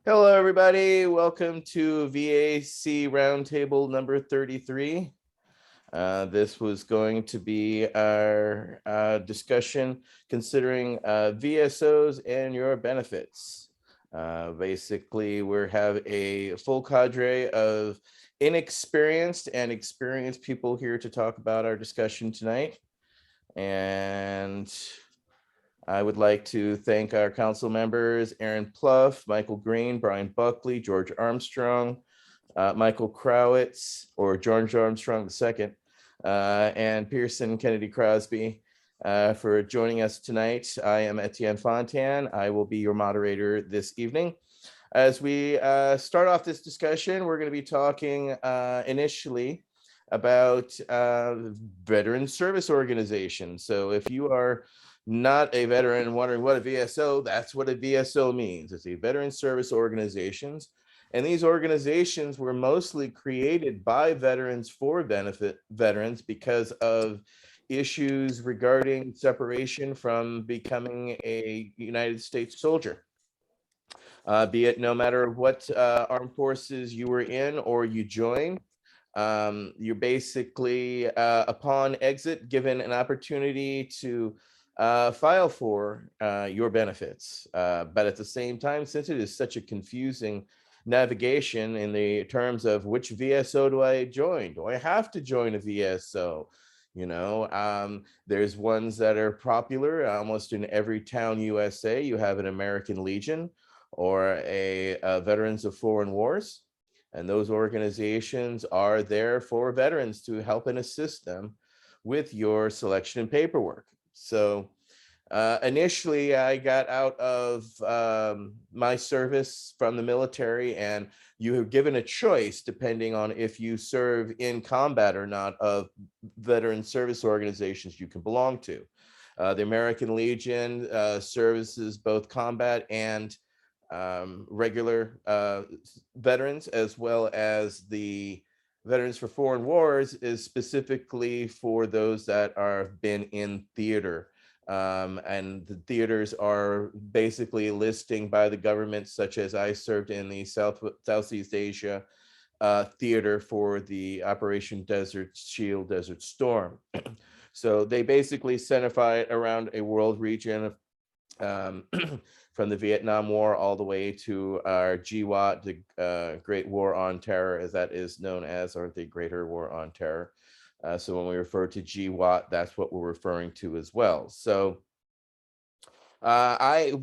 Hello, everybody. Welcome to V.A.C. Roundtable number 33. This was going to be our discussion considering VSOs and your benefits. Basically, we have a full cadre of inexperienced and experienced people here to talk about our discussion tonight. And I would like to thank our council members, Aaron Pluff, Michael Green, Brian Buckley, George Armstrong, Michael Crowitz, or George Armstrong II, and Pearson Kennedy Crosby for joining us tonight. I am Etienne Fontan. I will be your moderator this evening. As we start off this discussion, we're going to be talking initially about veteran service organizations. So if you are not a veteran wondering what a VSO, that's what a VSO means. It's a veteran service organizations. And these organizations were mostly created by veterans for benefit veterans because of issues regarding separation from becoming a United States soldier. Be it no matter what armed forces you were in or you joined, you're basically upon exit given an opportunity to file for your benefits. But at the same time, since it is such a confusing navigation in the terms of which VSO do I join? Do I have to join a VSO? You know, there's ones that are popular almost in every town USA. You have an American Legion or a Veterans of Foreign Wars. And those organizations are there for veterans to help and assist them with your selection and paperwork. So initially, I got out of my service from the military, and you are given a choice depending on if you serve in combat or not of veteran service organizations you can belong to. The American Legion services both combat and regular veterans, as well as the Veterans for Foreign Wars is specifically for those that are been in theater. And the theaters are basically listing by the government, such as I served in the Southeast Asia theater for the Operation Desert Shield, Desert Storm. So they basically centrify it around a world region of from the Vietnam War all the way to our GWAT, the Great War on Terror, as that is known as, or the Greater War on Terror. So when we refer to GWAT, that's what we're referring to as well. So I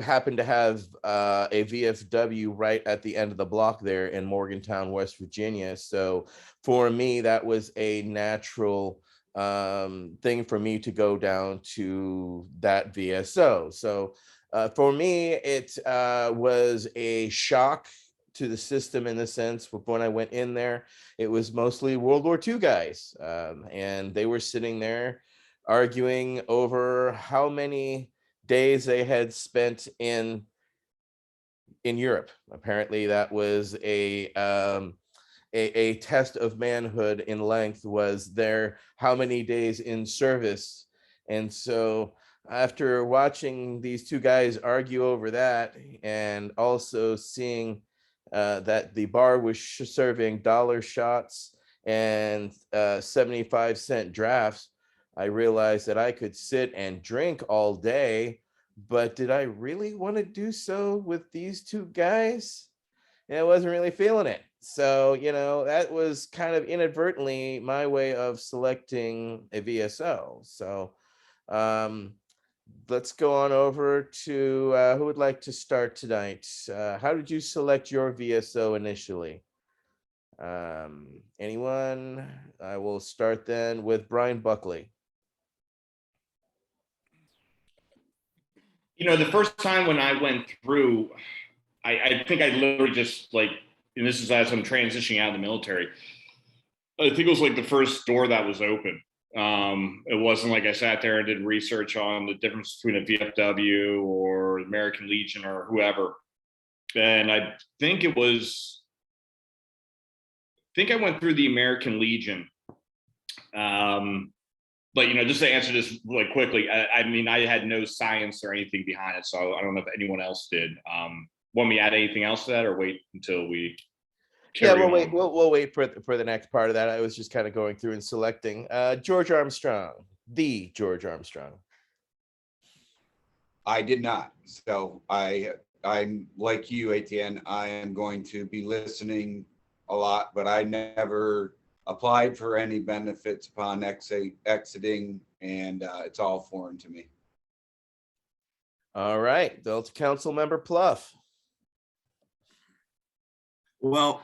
happen to have a VFW right at the end of the block there in Morgantown, West Virginia. So for me, that was a natural thing for me to go down to that VSO. So for me, it was a shock to the system in the sense of when I went in there, it was mostly World War II guys. And they were sitting there arguing over how many days they had spent in Europe. Apparently that was a test of manhood in length, was their how many days in service. And so after watching these two guys argue over that, and also seeing that the bar was serving dollar shots and 75-cent drafts, I realized that I could sit and drink all day, but did I really want to do so with these two guys? And I wasn't really feeling it. So, you know, that was kind of inadvertently my way of selecting a VSO. So let's go on over to who would like to start tonight. How did you select your VSO initially? Anyone? I will start then with Brian Buckley. You know, the first time when I went through, I think I literally just like, and this is as I'm transitioning out of the military, I think it was like the first door that was open. It wasn't like I sat there and did research on the difference between a VFW or American Legion or whoever. And I think I went through the American Legion. But, you know, just to answer this really quickly, I mean, I had no science or anything behind it, so I don't know if anyone else did. want me to add anything else to that, or wait until we Yeah, carry we'll wait. on? We'll wait for the next part of that. I was just kind of going through and selecting. George Armstrong, the George Armstrong. I did not. So I'm like you, Etienne. I am going to be listening a lot, but I never applied for any benefits upon exiting, and it's all foreign to me. All right, Delta Council Member Pluff. Well,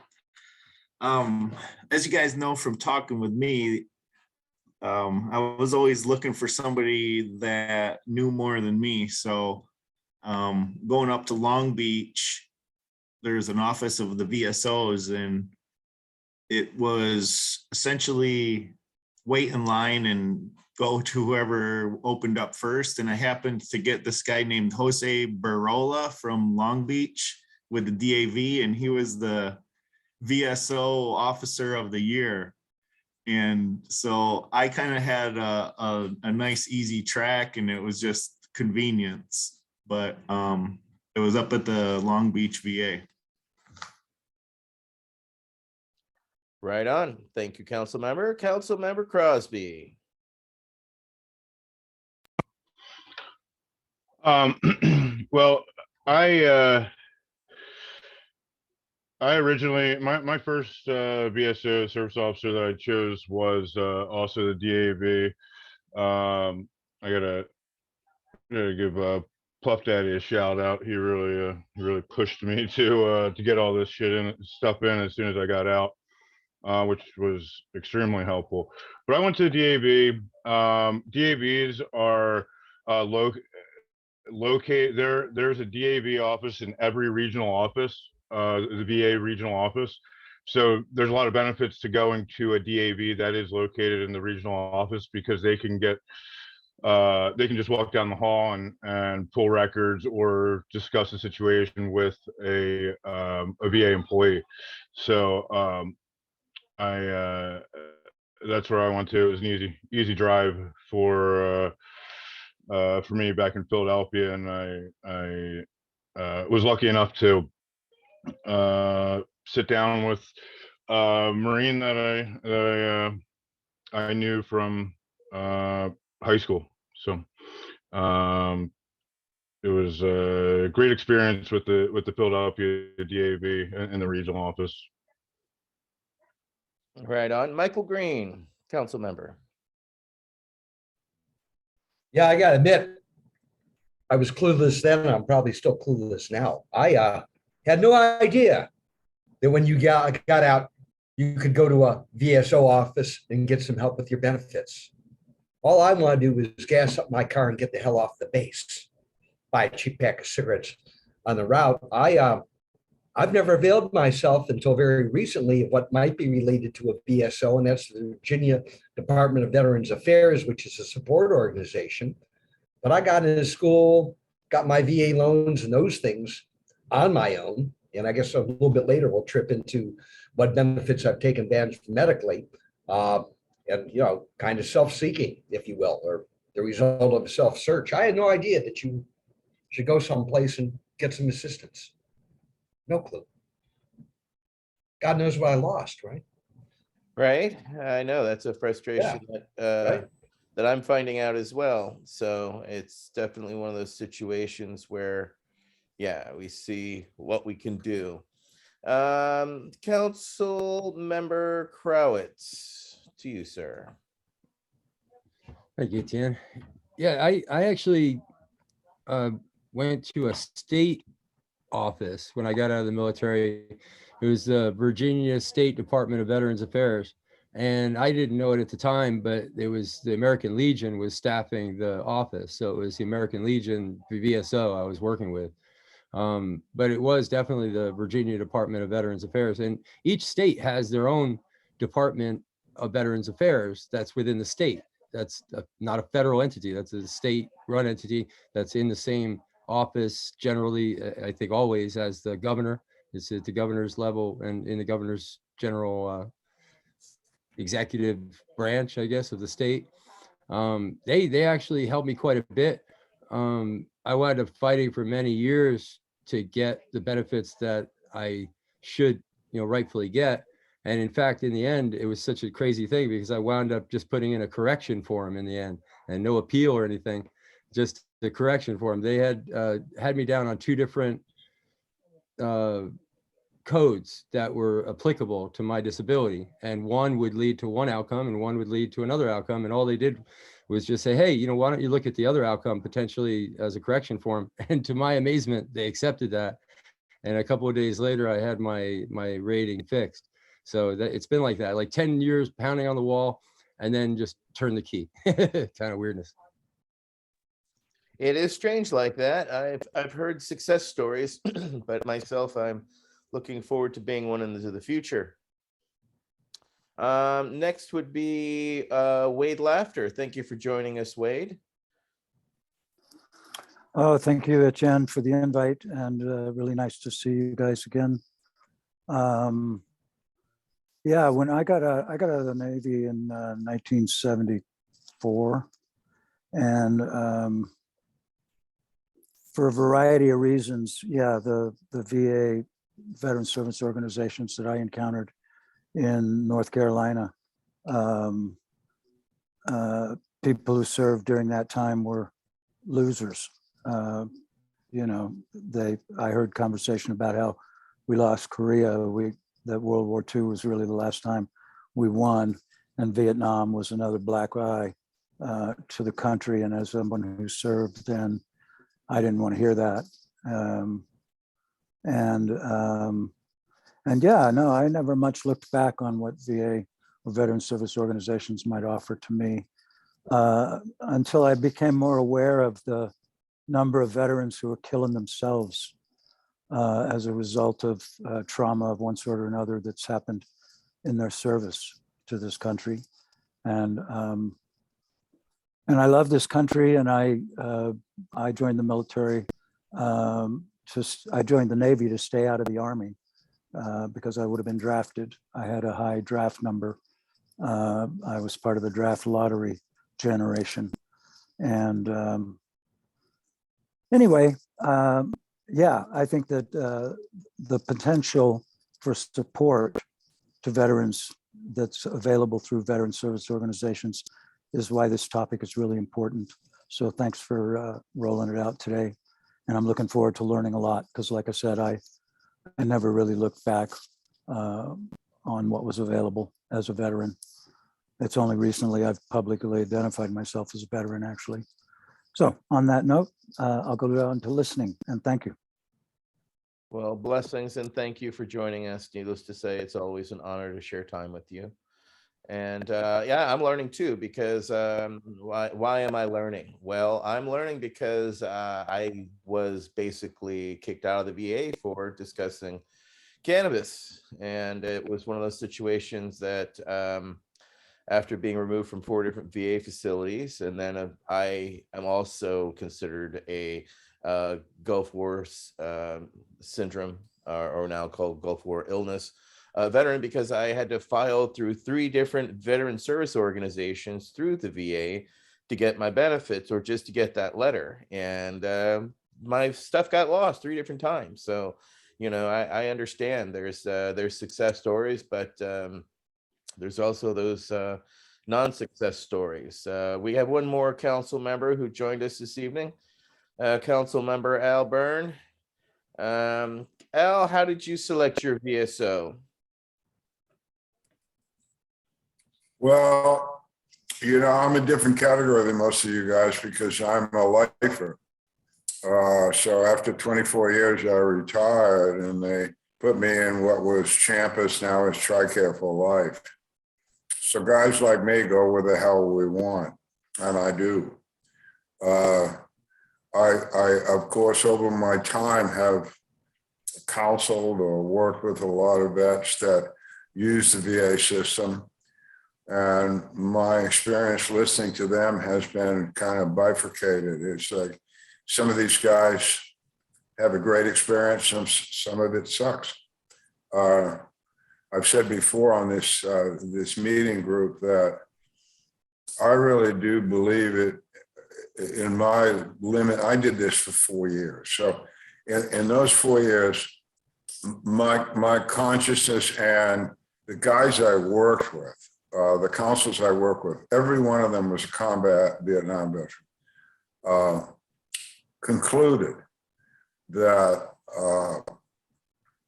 as you guys know from talking with me, I was always looking for somebody that knew more than me. So going up to Long Beach, there's an office of the VSOs, and it was essentially wait in line and go to whoever opened up first. And I happened to get this guy named Jose Barola from Long Beach with the DAV, and he was the VSO Officer of the Year. And so I kind of had a nice easy track, and it was just convenience. But it was up at the Long Beach VA. Right on. Thank you, Council Member. Council Member Crosby. Well, I originally, my first VSO service officer that I chose was also the DAV. I gotta give Puff Daddy a shout out. He really pushed me to get all this stuff in as soon as I got out, which was extremely helpful. But I went to the DAV. DAVs are located there. There's a DAV office in every regional office, the VA regional office. So there's a lot of benefits to going to a DAV that is located in the regional office, because they can just walk down the hall and pull records or discuss the situation with a VA employee. So that's where I went to. It was an easy drive for me back in Philadelphia, and I was lucky enough to sit down with a Marine that I knew from high school. So it was a great experience with the Philadelphia DAV in the regional office. Right on. Michael Green, Council Member. Yeah, I gotta admit, I was clueless then, and I'm probably still clueless now. I had no idea that when you got out, you could go to a VSO office and get some help with your benefits. All I want to do is gas up my car and get the hell off the base, buy a cheap pack of cigarettes on the route. I've never availed myself until very recently of what might be related to a VSO, and that's the Virginia Department of Veterans Affairs, which is a support organization. But I got into school, got my VA loans and those things on my own. And I guess a little bit later, we'll trip into what benefits I've taken advantage of medically. And, kind of self-seeking, if you will, or the result of a self-search. I had no idea that you should go someplace and get some assistance. No clue. God knows what I lost, right? Right. I know that's a frustration that I'm finding out as well. So it's definitely one of those situations where, yeah, we see what we can do. Council Member Crowitz, to you, sir. Thank you, Etienne. Yeah, I actually went to a state office when I got out of the military. It was the Virginia State Department of Veterans Affairs. And I didn't know it at the time, but it was the American Legion was staffing the office. So it was the American Legion, the VSO I was working with. But it was definitely the Virginia Department of Veterans Affairs. And each state has their own Department of Veterans Affairs that's within the state. That's not a federal entity. That's a state-run entity that's in the same office generally, I think always, as the governor. It's at the governor's level and in the governor's general executive branch, I guess, of the state. They actually helped me quite a bit. I wound up fighting for many years to get the benefits that I should, rightfully get. And in fact, in the end, it was such a crazy thing because I wound up just putting in a correction form in the end, and no appeal or anything, just the correction form. They had me down on 2 different codes that were applicable to my disability, and one would lead to one outcome and one would lead to another outcome. And all they did was just say, hey, why don't you look at the other outcome potentially as a correction form? And to my amazement, they accepted that. And a couple of days later, I had my rating fixed. So that it's been like that, like 10 years pounding on the wall and then just turn the key. Kind of weirdness. It is strange like that. I've heard success stories, but myself, I'm looking forward to being one into the future. Next would be Wade Laughter. Thank you for joining us, Wade. Oh, thank you, Etienne, for the invite, and really nice to see you guys again. Yeah, when I got out of the Navy in 1974, and for a variety of reasons, yeah, the VA veteran service organizations that I encountered in North Carolina, people who served during that time were losers. I heard conversation about how we lost Korea, that World War II was really the last time we won, and Vietnam was another black eye to the country. And as someone who served then, I didn't want to hear that. And yeah, no, I never much looked back on what VA or veteran service organizations might offer to me until I became more aware of the number of veterans who were killing themselves as a result of trauma of one sort or another that's happened in their service to this country. And I love this country, and I joined the military. I joined the Navy to stay out of the Army because I would have been drafted. I had a high draft number. I was part of the draft lottery generation. And anyway, yeah, I think that the potential for support to veterans that's available through veteran service organizations is why this topic is really important. So thanks for rolling it out today. And I'm looking forward to learning a lot because, like I said, I never really looked back on what was available as a veteran. It's only recently I've publicly identified myself as a veteran, actually. So on that note, I'll go down to listening, and thank you. Well, blessings and thank you for joining us. Needless to say, it's always an honor to share time with you. And yeah, I'm learning too, because why am I learning? Well, I'm learning because I was basically kicked out of the VA for discussing cannabis. And it was one of those situations that after being removed from 4 different VA facilities, and then I am also considered a Gulf War syndrome, or now called Gulf War illness veteran, because I had to file through 3 different veteran service organizations through the VA to get my benefits, or just to get that letter. And my stuff got lost 3 different times. So, I understand there's success stories, but there's also those non-success stories. We have one more council member who joined us this evening, Council Member Al Byrne. Al, how did you select your VSO? Well, I'm a different category than most of you guys because I'm a lifer. So after 24 years, I retired, and they put me in what was Champus, now is TRICARE for life. So guys like me go where the hell we want, and I do. I, of course, over my time have counseled or worked with a lot of vets that use the VA system. And my experience listening to them has been kind of bifurcated. It's like some of these guys have a great experience, some of it sucks. I've said before on this meeting group that I really do believe it in my limit. I did this for 4 years. So in those 4 years, my consciousness and the guys I worked with, the counselors I worked with, every one of them was a combat Vietnam veteran, concluded that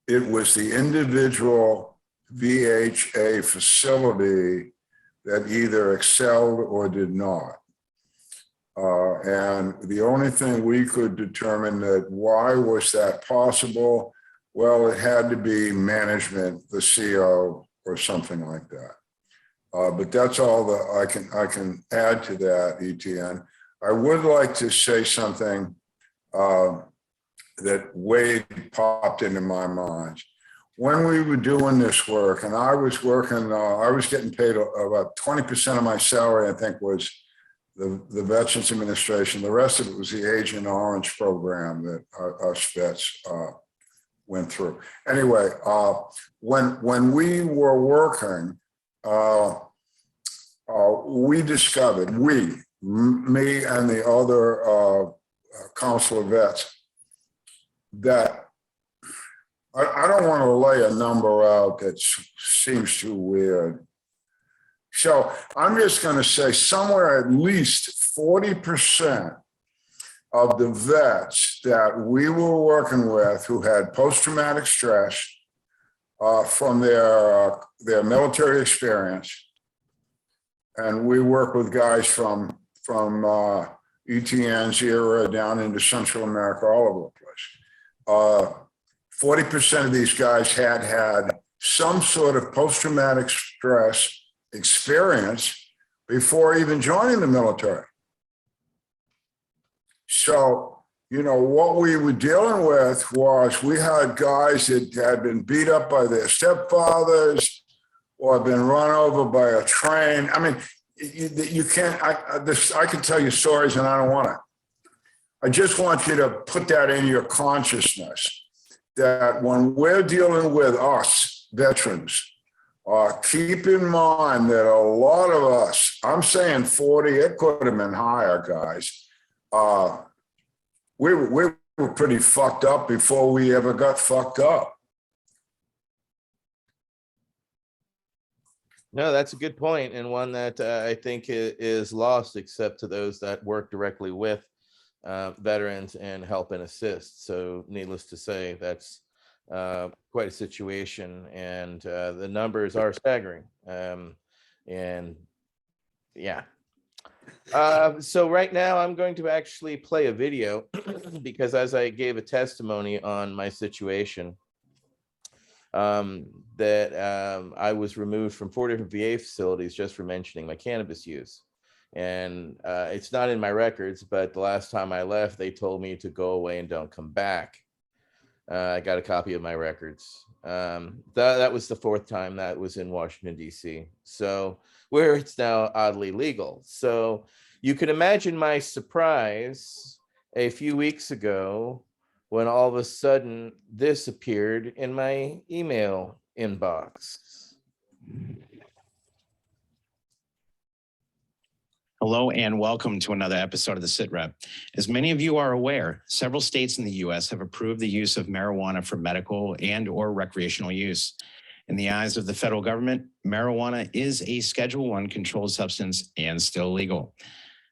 it was the individual VHA facility that either excelled or did not. And the only thing we could determine that why was that possible? Well, it had to be management, the CO or something like that. But that's all that I can add to that, ETN. I would like to say something that Wade popped into my mind. When we were doing this work, and I was working, I was getting paid about 20% of my salary, I think, was the Veterans Administration. The rest of it was the Agent Orange program that us vets went through. Anyway, when we were working, we discovered, me and the other council of vets, that I don't want to lay a number out that seems too weird. So I'm just going to say somewhere at least 40% of the vets that we were working with who had post-traumatic stress from their military experience, and we work with guys from ETN's era down into Central America, all over the place. 40% of these guys had some sort of post-traumatic stress experience before even joining the military. So, you know, what we were dealing with was we had guys that had been beat up by their stepfathers or been run over by a train. I mean, you can't, I can tell you stories and I don't want to. I just want you to put that in your consciousness, that when we're dealing with us veterans, keep in mind that a lot of us, I'm saying 40, it could have been higher, guys. We were pretty fucked up before we ever got fucked up. No, that's a good point, and one that I think is lost, except to those that work directly with veterans and help and assist. So needless to say, that's quite a situation, and the numbers are staggering. And yeah. So right now I'm going to actually play a video because as I gave a testimony on my situation, that I was removed from 4 different VA facilities just for mentioning my cannabis use. And it's not in my records, but the last time I left, they told me to go away and don't come back. I got a copy of my records. That was the 4th time that was in Washington, D.C. So where it's now oddly legal. So you can imagine my surprise a few weeks ago when all of a sudden this appeared in my email inbox. Hello and welcome to another episode of the SITREP. As many of you are aware, several states in the U.S. have approved the use of marijuana for medical and or recreational use. In the eyes of the federal government, marijuana is a Schedule I controlled substance and still legal.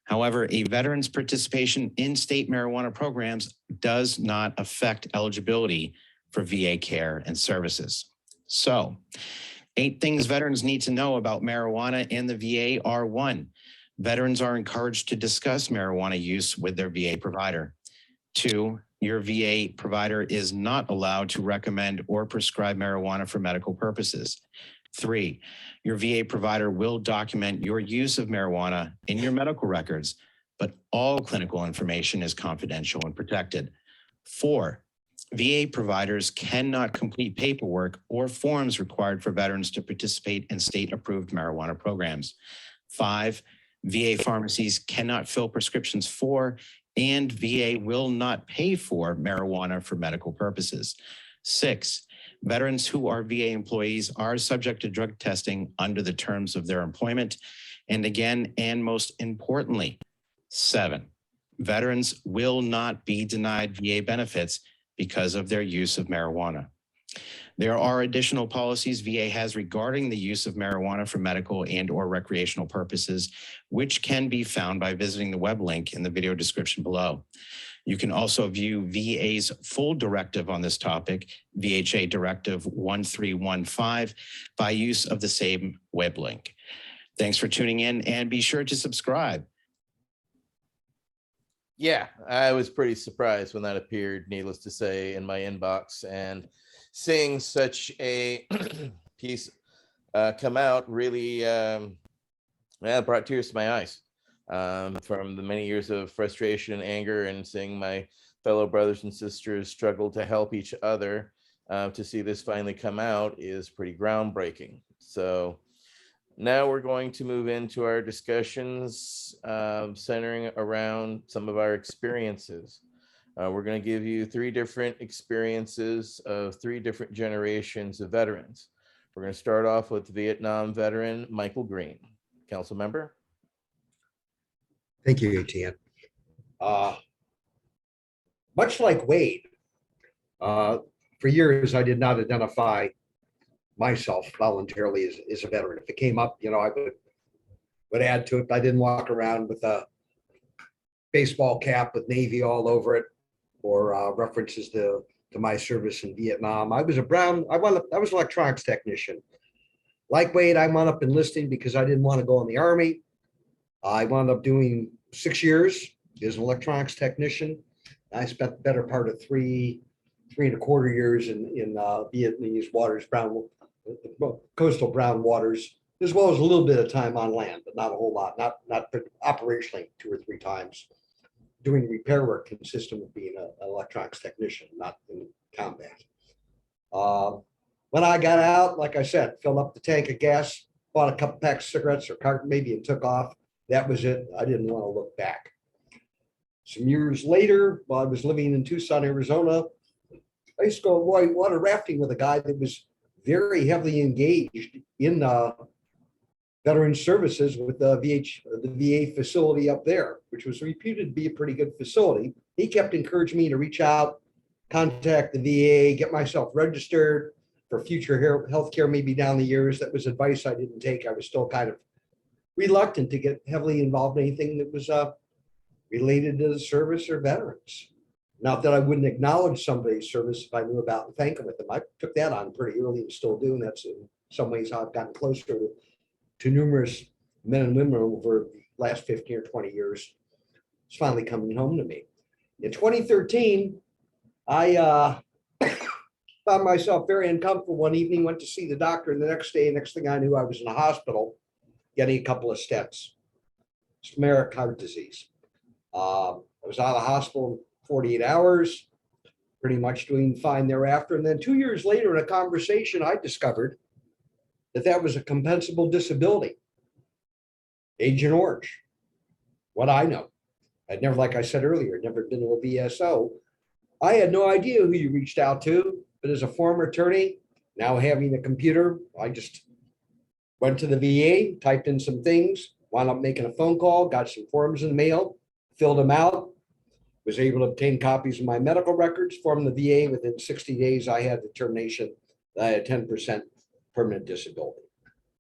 However, a veteran's participation in state marijuana programs does not affect eligibility for VA care and services. So, 8 things veterans need to know about marijuana and the VA are: 1, veterans are encouraged to discuss marijuana use with their VA provider. 2, your VA provider is not allowed to recommend or prescribe marijuana for medical purposes. 3, your VA provider will document your use of marijuana in your medical records, but all clinical information is confidential and protected. 4, VA providers cannot complete paperwork or forms required for veterans to participate in state-approved marijuana programs. 5, VA pharmacies cannot fill prescriptions for, and VA will not pay for marijuana for medical purposes. 6, veterans who are VA employees are subject to drug testing under the terms of their employment. And again, and most importantly, 7, veterans will not be denied VA benefits because of their use of marijuana. There are additional policies VA has regarding the use of marijuana for medical and or recreational purposes, which can be found by visiting the web link in the video description below. You can also view VA's full directive on this topic, VHA Directive 1315, by use of the same web link. Thanks for tuning in, and be sure to subscribe. Yeah, I was pretty surprised when that appeared, needless to say, in my inbox, and seeing such a piece come out really brought tears to my eyes from the many years of frustration and anger, and seeing my fellow brothers and sisters struggle to help each other. To see this finally come out is pretty groundbreaking. So now we're going to move into our discussions centering around some of our experiences. We're going to give you 3 different experiences of 3 different generations of veterans. We're going to start off with Vietnam veteran Michael Green. Council member. Thank you, Etienne. Much like Wade, for years I did not identify myself voluntarily as a veteran. If it came up, I would add to it. I didn't walk around with a baseball cap with Navy all over it, or references to my service in Vietnam. I was an electronics technician. Like Wade, I wound up enlisting because I didn't want to go in the Army. I wound up doing 6 years as an electronics technician. I spent the better part of 3.25 years in Vietnamese waters, coastal brown waters, as well as a little bit of time on land, but not a whole lot, not operationally 2 or 3 times. Doing repair work consistent with being an electronics technician, not in combat. When I got out, like I said, filled up the tank of gas, bought a couple packs of cigarettes or carton maybe, and took off. That was it. I didn't want to look back. Some years later, while I was living in Tucson, Arizona, I used to go water rafting with a guy that was very heavily engaged in veteran services with the VA facility up there, which was reputed to be a pretty good facility. He kept encouraging me to reach out, contact the VA, get myself registered for future health care, maybe down the years. That was advice I didn't take. I was still kind of reluctant to get heavily involved in anything that was related to the service or veterans. Not that I wouldn't acknowledge somebody's service if I knew about and thank them with them. I took that on pretty early and still do. And that's in some ways how I've gotten closer to numerous men and women over the last 15 or 20 years. It's finally coming home to me. In 2013, I found myself very uncomfortable one evening, went to see the doctor, and the next thing I knew, I was in a hospital getting a couple of stents. Ischemic heart disease. I was out of the hospital in 48 hours, pretty much doing fine thereafter. And then 2 years later, in a conversation, I discovered that was a compensable disability. Agent Orange. What I know. I'd never, like I said earlier, never been to a VSO. I had no idea who you reached out to, but as a former attorney, now having a computer, I just went to the VA, typed in some things, wound up making a phone call, got some forms in the mail, filled them out, was able to obtain copies of my medical records, formed the VA. Within 60 days, I had determination that I had 10% permanent disability.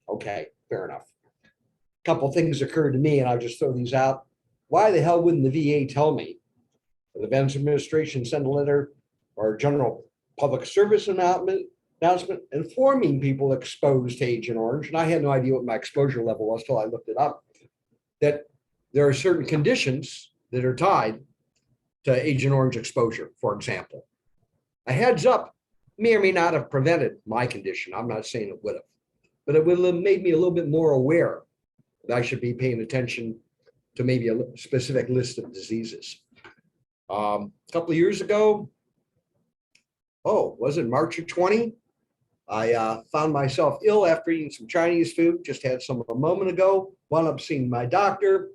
Okay, fair enough. A couple things occurred to me, and I'll just throw these out. Why the hell wouldn't the VA tell me? The Veterans Administration send a letter or general public service announcement informing people exposed to Agent Orange, and I had no idea what my exposure level was till I looked it up, that there are certain conditions that are tied to Agent Orange exposure, for example. A heads up may or may not have prevented my condition. I'm not saying it would have, but it would have made me a little bit more aware that I should be paying attention to maybe a specific list of diseases. A couple of years ago, was it March of 20? I found myself ill after eating some Chinese food, just had some a moment ago, wound up seeing my doctor.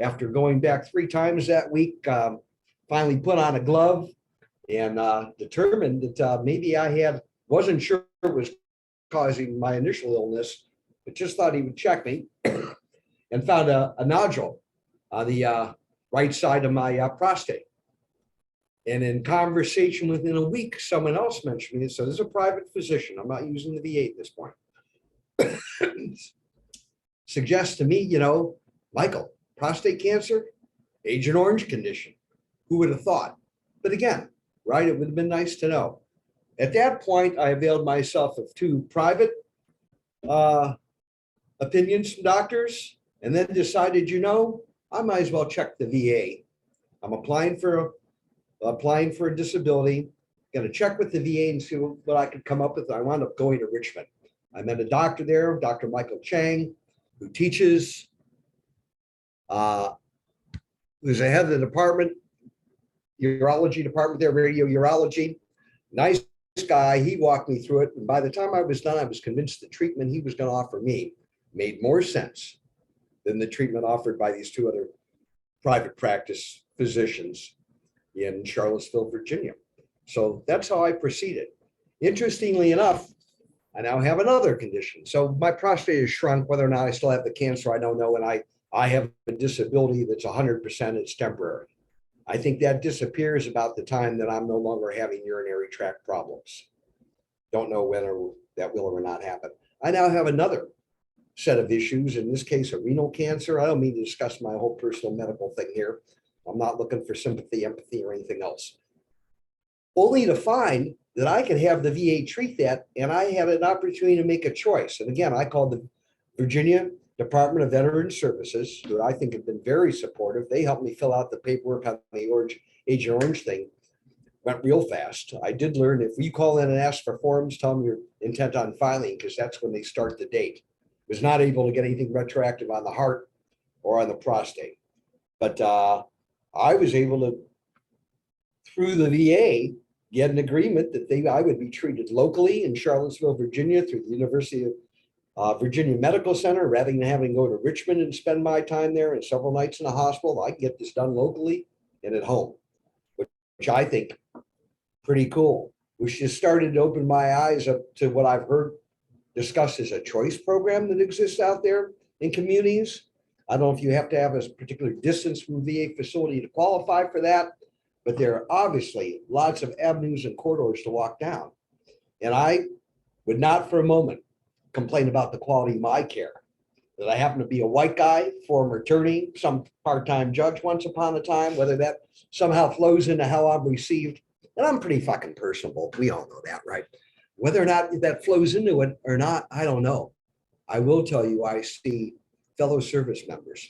After going back 3 times that week, finally put on a glove and determined that maybe wasn't sure it was causing my initial illness, but just thought he would check me and found a nodule on the right side of my prostate. And in conversation within a week, someone else mentioned me. So this is a private physician. I'm not using the VA at this point. Suggests to me, you know, Michael, prostate cancer, Agent Orange condition. Who would have thought? But again, right, it would have been nice to know. At that point, I availed myself of 2 private opinions from doctors, and then decided, you know, I might as well check the VA. I'm applying for a disability, going to check with the VA and see what I could come up with. I wound up going to Richmond. I met a doctor there, Dr. Michael Chang, who teaches, who's the head of the department, urology department there, radio urology. Nice guy. He walked me through it. And by the time I was done, I was convinced the treatment he was going to offer me made more sense than the treatment offered by these 2 other private practice physicians in Charlottesville, Virginia. So that's how I proceeded. Interestingly enough, I now have another condition. So my prostate has shrunk. Whether or not I still have the cancer, I don't know. And I have a disability that's 100%, it's temporary. I think that disappears about the time that I'm no longer having urinary tract problems. Don't know whether that will or not happen. I now have another set of issues, in this case, a renal cancer. I don't mean to discuss my whole personal medical thing here. I'm not looking for sympathy, empathy, or anything else. Only to find that I could have the VA treat that, and I had an opportunity to make a choice. And again, I called the Virginia Department of Veterans Services, who I think have been very supportive. They helped me fill out the paperwork on the Agent Orange thing. Went real fast. I did learn if you call in and ask for forms, tell them you're intent on filing, because that's when they start the date. Was not able to get anything retroactive on the heart or on the prostate. But I was able to, through the VA, get an agreement that I would be treated locally in Charlottesville, Virginia, through the University of Virginia Medical Center, rather than having to go to Richmond and spend my time there and several nights in the hospital. I can get this done locally and at home, which I think pretty cool. Which just started to open my eyes up to what I've heard discussed as a choice program that exists out there in communities. I don't know if you have to have a particular distance from a VA facility to qualify for that, but there are obviously lots of avenues and corridors to walk down. And I would not for a moment complain about the quality of my care. That I happen to be a white guy, former attorney, some part-time judge once upon a time, whether that somehow flows into how I'm received. And I'm pretty fucking personable. We all know that, right? Whether or not that flows into it or not, I don't know. I will tell you, I see fellow service members,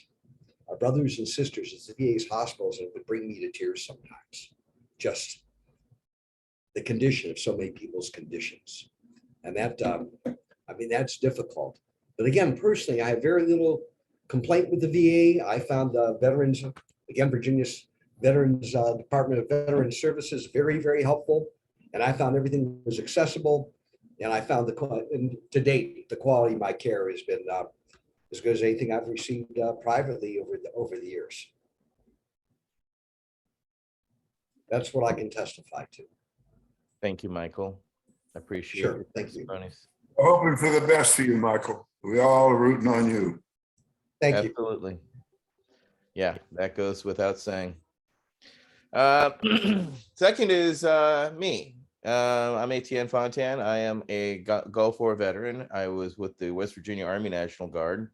our brothers and sisters at the VA's hospitals, and it would bring me to tears sometimes. Just the condition of so many people's conditions. And that, I mean, that's difficult. But again, personally, I have very little complaint with the VA. I found veterans, again, Virginia's Veterans Department of Veterans Services very, very helpful. And I found everything was accessible. And I found to date, the quality of my care has been as good as anything I've received privately over the years. That's what I can testify to. Thank you, Michael. I appreciate Sure, your thank you. testimonies. We're hoping for the best for you, Michael. We all are rooting on you. Thank you. Absolutely. Yeah, that goes without saying. Second is me. I'm Etienne Fontan. I am a Gulf War veteran. I was with the West Virginia Army National Guard.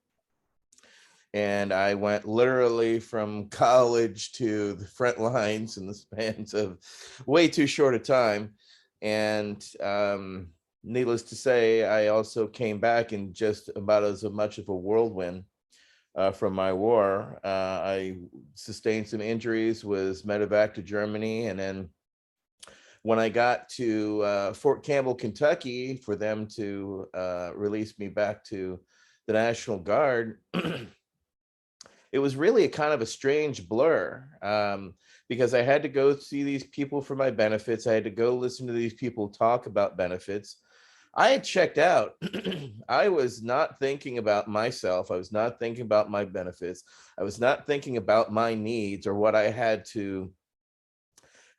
And I went literally from college to the front lines in the spans of way too short a time. And needless to say, I also came back in just about as much of a whirlwind from my war. I sustained some injuries, was medevac to Germany. And then when I got to Fort Campbell, Kentucky, for them to release me back to the National Guard, it was really a kind of a strange blur because I had to go see these people for my benefits. I had to go listen to these people talk about benefits. I had checked out. I was not thinking about myself. I was not thinking about my benefits. I was not thinking about my needs or what I had to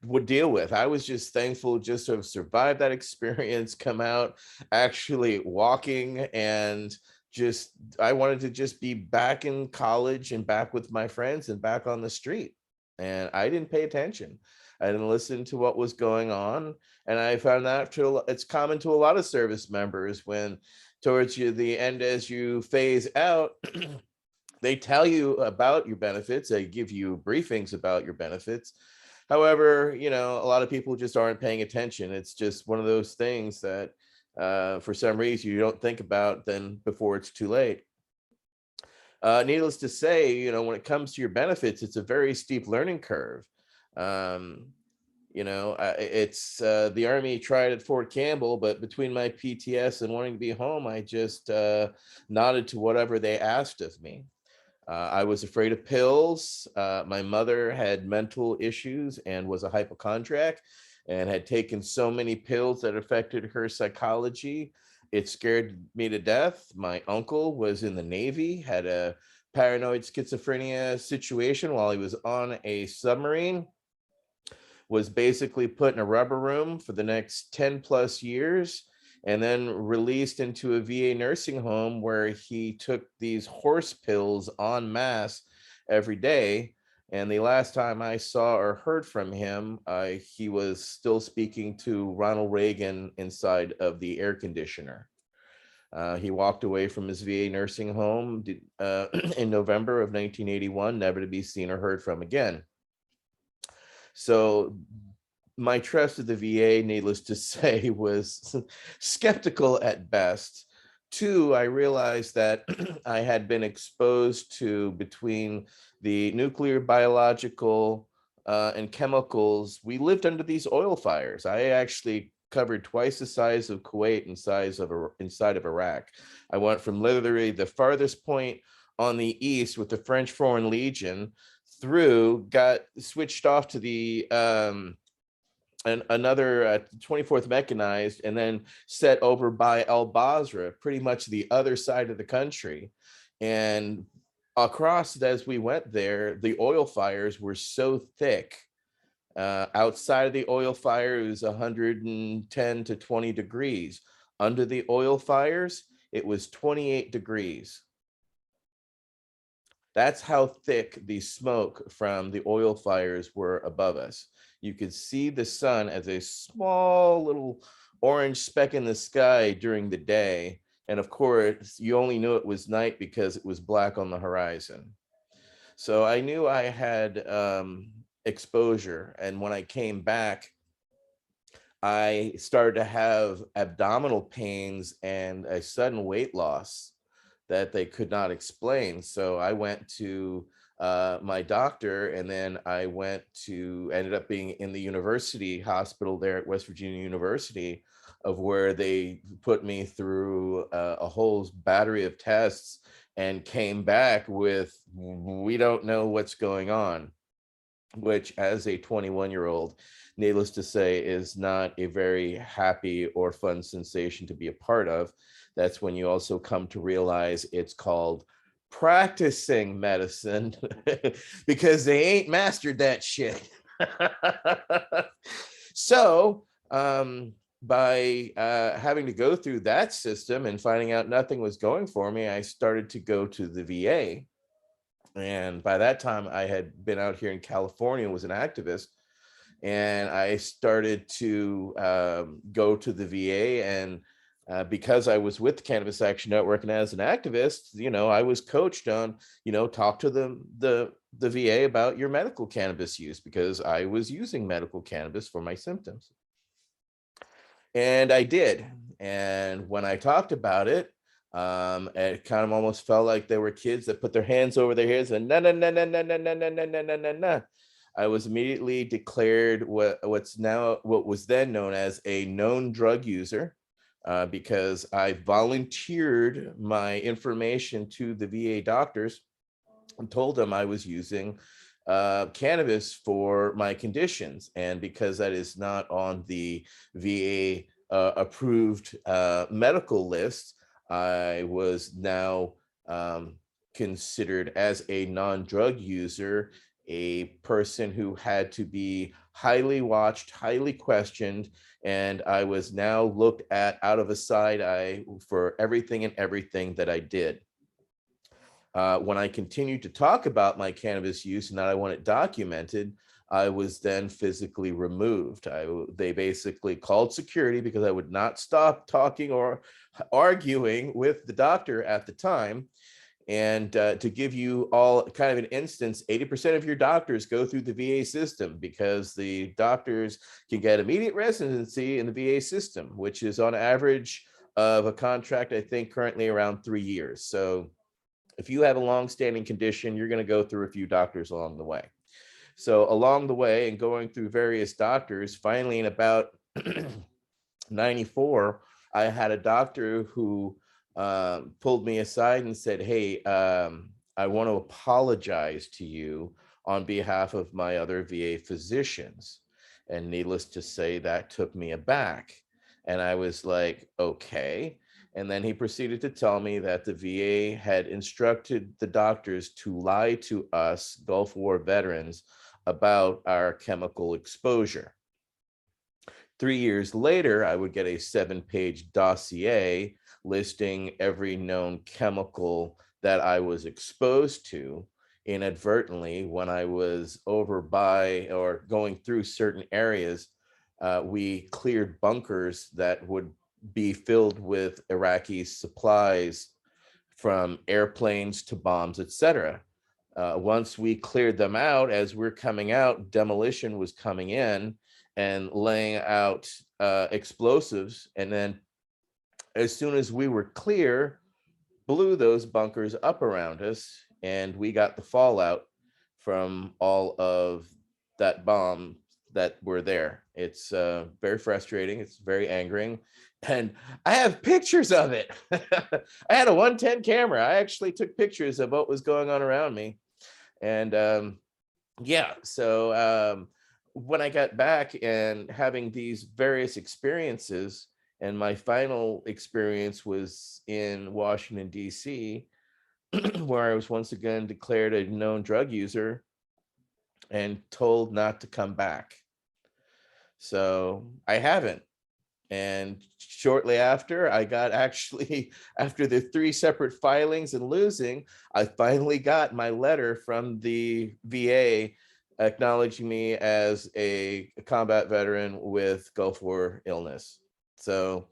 would deal with. I was just thankful just to have survived that experience, come out actually walking, and just I wanted to just be back in college and back with my friends and back on the street. And I didn't pay attention. I didn't listen to what was going on. And I found that it's common to a lot of service members when towards the end, as you phase out, they tell you about your benefits. They give you briefings about your benefits. However, a lot of people just aren't paying attention. It's just one of those things that for some reason you don't think about then before it's too late. Needless to say, when it comes to your benefits, it's a very steep learning curve. It's the Army tried at Fort Campbell, but between my PTS and wanting to be home, I just nodded to whatever they asked of me. I was afraid of pills. My mother had mental issues and was a hypochondriac and had taken so many pills that affected her psychology. It scared me to death. My uncle was in the Navy, had a paranoid schizophrenia situation while he was on a submarine, was basically put in a rubber room for the next 10 plus years, and then released into a VA nursing home where he took these horse pills en masse every day. And the last time I saw or heard from him, he was still speaking to Ronald Reagan inside of the air conditioner. He walked away from his VA nursing home in November of 1981, never to be seen or heard from again. So my trust of the VA, needless to say, was skeptical at best. Two, I realized that I had been exposed to, between the nuclear, biological, and chemicals, we lived under these oil fires. I actually covered twice the size of Kuwait inside of Iraq. I went from literally the farthest point on the east with the French Foreign Legion got switched off to the another 24th Mechanized, and then set over by El Basra, pretty much the other side of the country. And across, as we went there, the oil fires were so thick. Outside of the oil fire, it was 110 to 20 degrees. Under the oil fires, it was 28 degrees. That's how thick the smoke from the oil fires were above us. You could see the sun as a small little orange speck in the sky during the day. And of course, you only knew it was night because it was black on the horizon. So I knew I had exposure. And when I came back, I started to have abdominal pains and a sudden weight loss that they could not explain. So I went to my doctor, and then I ended up being in the university hospital there at West Virginia University, of where they put me through a whole battery of tests and came back with, we don't know what's going on, which as a 21-year-old, needless to say, is not a very happy or fun sensation to be a part of. That's when you also come to realize it's called practicing medicine because they ain't mastered that shit. So by having to go through that system and finding out nothing was going for me, I started to go to the VA. And by that time, I had been out here in California, was an activist. And I started to go to the VA, and because I was with the Cannabis Action Network and as an activist, I was coached on, talk to the VA about your medical cannabis use, because I was using medical cannabis for my symptoms. And I did. And when I talked about it, it kind of almost felt like they were kids that put their hands over their heads and no. I was immediately declared what was then known as a known drug user, because I volunteered my information to the VA doctors and told them I was using cannabis for my conditions. And because that is not on the VA approved medical list, I was now considered as a non-drug user, a person who had to be highly watched, highly questioned, and I was now looked at out of a side eye for everything that I did. When I continued to talk about my cannabis use and that I want it documented, I was then physically removed. They basically called security because I would not stop talking or arguing with the doctor at the time. And to give you all kind of an instance, 80% of your doctors go through the VA system because the doctors can get immediate residency in the VA system, which is on average of a contract, I think currently around 3 years. So if you have a long-standing condition, you're going to go through a few doctors along the way. So along the way and going through various doctors, finally in about 94, I had a doctor who pulled me aside and said, hey, I want to apologize to you on behalf of my other VA physicians. And needless to say, that took me aback. And I was like, okay. And then he proceeded to tell me that the VA had instructed the doctors to lie to us Gulf War veterans about our chemical exposure. 3 years later, I would get a 7-page dossier listing every known chemical that I was exposed to inadvertently when I was over by or going through certain areas. We cleared bunkers that would be filled with Iraqi supplies from airplanes to bombs, etc. Once we cleared them out, as we're coming out, demolition was coming in and laying out explosives. And then as soon as we were clear, blew those bunkers up around us, and we got the fallout from all of that bomb that were there. It's very frustrating. It's very angering. And I have pictures of it. I had a 110 camera. I actually took pictures of what was going on around me. And yeah, so when I got back and having these various experiences, and my final experience was in Washington, D.C., where I was once again declared a known drug user and told not to come back. So I haven't. And shortly after, I got actually, after the 3 separate filings and losing, I finally got my letter from the VA acknowledging me as a combat veteran with Gulf War illness. So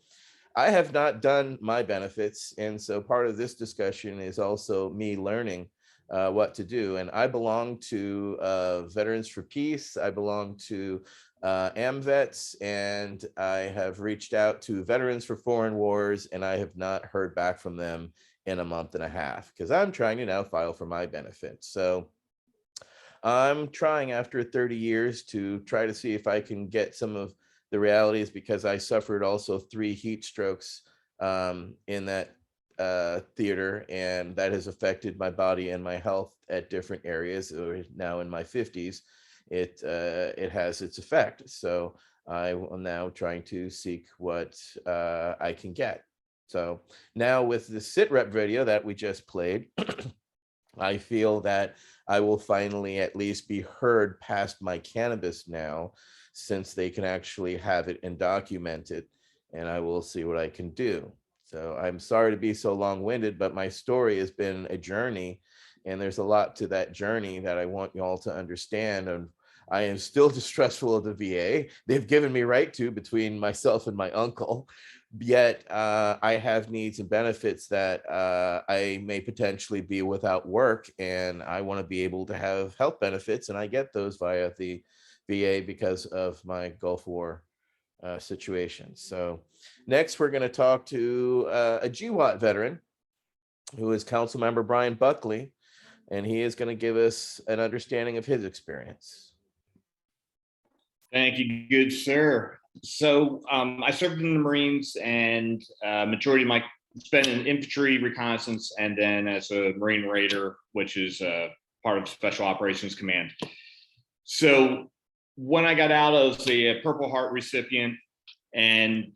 I have not done my benefits. And so part of this discussion is also me learning what to do. And I belong to Veterans for Peace. I belong to AMVETS, and I have reached out to Veterans for Foreign Wars, and I have not heard back from them in a month and a half because I'm trying to now file for my benefits. So I'm trying after 30 years to try to see if I can get some of the realities, because I suffered also 3 heat strokes in that theater, and that has affected my body and my health at different areas. Now in my 50s, it has its effect. So I am now trying to seek what I can get. So now with the sit rep video that we just played, I feel that I will finally at least be heard past my cannabis now, since they can actually have it and document it, and I will see what I can do. So I'm sorry to be so long-winded, but my story has been a journey, and there's a lot to that journey that I want you all to understand. And I am still distrustful of the VA. They've given me right to between myself and my uncle, yet I have needs and benefits that I may potentially be without work, and I want to be able to have health benefits, and I get those via the VA because of my Gulf War situation. So next, we're going to talk to a GWAT veteran who is Council Member Brian Buckley, and he is going to give us an understanding of his experience. Thank you, good sir. So I served in the Marines, and majority of my spent in infantry reconnaissance, and then as a Marine Raider, which is part of Special Operations Command. So when I got out, I was a Purple Heart recipient, and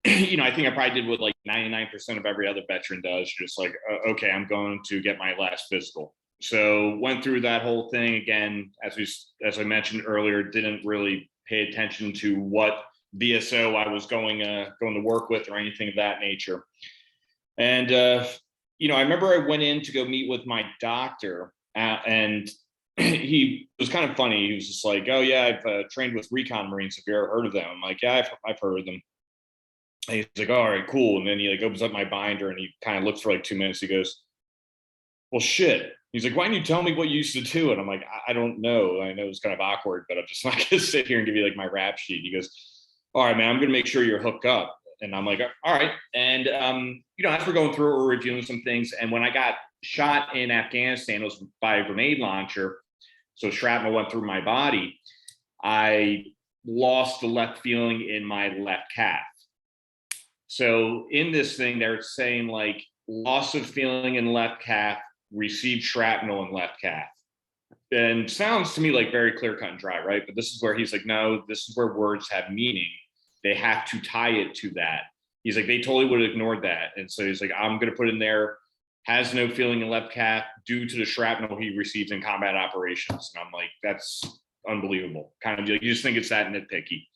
I think I probably did what like 99% of every other veteran does. Just like, okay, I'm going to get my last physical. So went through that whole thing again. As I mentioned earlier, didn't really pay attention to what VSO I was going to work with or anything of that nature. And I remember I went in to go meet with my doctor, and he was kind of funny. He was just like, oh yeah, I've trained with recon Marines. Have you ever heard of them? I'm like, yeah, I've heard of them. And he's like, all right, cool. And then he like opens up my binder and he kind of looks for like 2 minutes. He goes, well, shit. He's like, why didn't you tell me what you used to do? And I'm like, I don't know. I know it's kind of awkward, but I'm just not going to sit here and give you like my rap sheet. He goes, all right, man, I'm going to make sure you're hooked up. And I'm like, all right. And, as we're going through, we're reviewing some things. And when I got shot in Afghanistan, it was by a grenade launcher. So shrapnel went through my body. I lost the left feeling in my left calf. So in this thing, they're saying like loss of feeling in left calf, received shrapnel in left calf. And sounds to me like very clear cut and dry, right? But this is where he's like, no, this is where words have meaning. They have to tie it to that. He's like, they totally would have ignored that. And so he's like, I'm going to put in there, has no feeling in left calf due to the shrapnel he received in combat operations. And I'm like, that's unbelievable. Kind of like, you just think it's that nitpicky.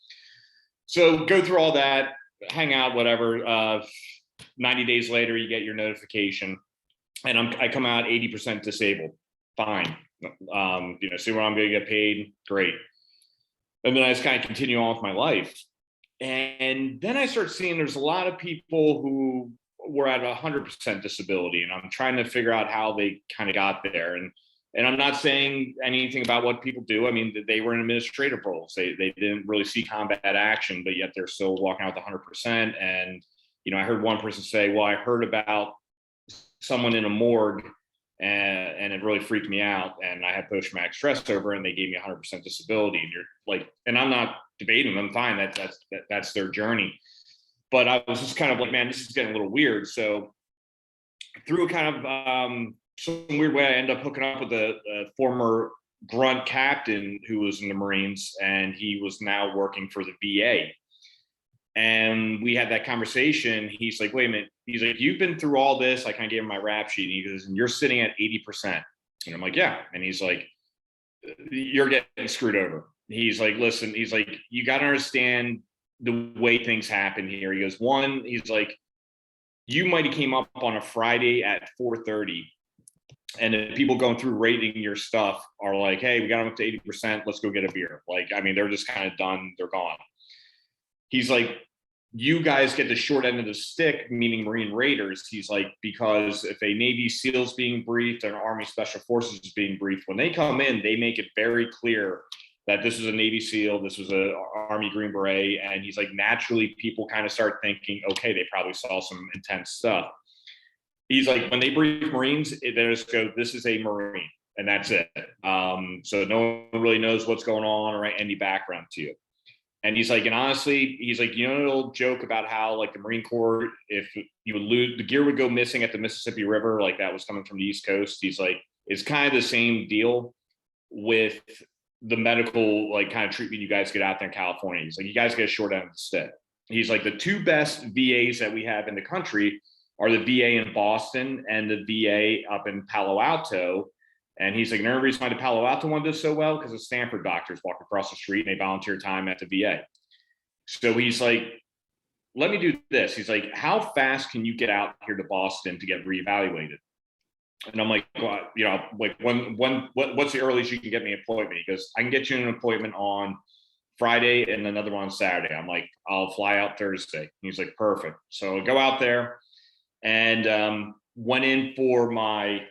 So go through all that, hang out, whatever. 90 days later, you get your notification. And I come out 80% disabled. Fine. See where I'm going to get paid. Great. And then I just kind of continue on with my life. And then I start seeing there's a lot of people who were at 100% disability, and I'm trying to figure out how they kind of got there. And I'm not saying anything about what people do. I mean, they were in administrative roles. They didn't really see combat action, but yet they're still walking out with 100%. And, I heard one person say, well, I heard about someone in a morgue and it really freaked me out. And I had post-traumatic stress over it, and they gave me 100% disability. And you're like, and I'm not debating them. Fine. That's their journey. But I was just kind of like, man, this is getting a little weird. So through kind of some weird way, I ended up hooking up with a former grunt captain who was in the Marines, and he was now working for the VA. And we had that conversation. He's like, wait a minute. He's like, you've been through all this. I kind of gave him my rap sheet. And he goes, and you're sitting at 80%. And I'm like, yeah. And he's like, you're getting screwed over. He's like, listen, he's like, you got to understand the way things happen here. He goes, one, he's like, you might have came up on a Friday at 4:30. And the people going through rating your stuff are like, hey, we got them up to 80%. Let's go get a beer. Like, I mean, they're just kind of done. They're gone. He's like, you guys get the short end of the stick, meaning Marine Raiders. He's like, because if a Navy SEAL is being briefed and Army Special Forces is being briefed, when they come in, they make it very clear that this is a Navy SEAL, this was a Army Green Beret. And he's like, naturally, people kind of start thinking, okay, they probably saw some intense stuff. He's like, when they brief Marines, they just go, this is a Marine, and that's it. So no one really knows what's going on or any background to you. And he's like, and honestly, he's like, an old joke about how like the Marine Corps, if you would lose, the gear would go missing at the Mississippi River, like that was coming from the East Coast. He's like, it's kind of the same deal with the medical, like kind of treatment you guys get out there in California. He's like, you guys get a short end of the stick. He's like, the two best VAs that we have in the country are the VA in Boston and the VA up in Palo Alto. And he's like, the only reason why the Palo Alto one does so well, because the Stanford doctors walk across the street and they volunteer time at the VA. So he's like, let me do this. He's like, how fast can you get out here to Boston to get reevaluated? And I'm like, well, like what's the earliest you can get me an appointment? He goes, I can get you an appointment on Friday and another one on Saturday. I'm like, I'll fly out Thursday. And he's like, perfect. So I go out there and went in for my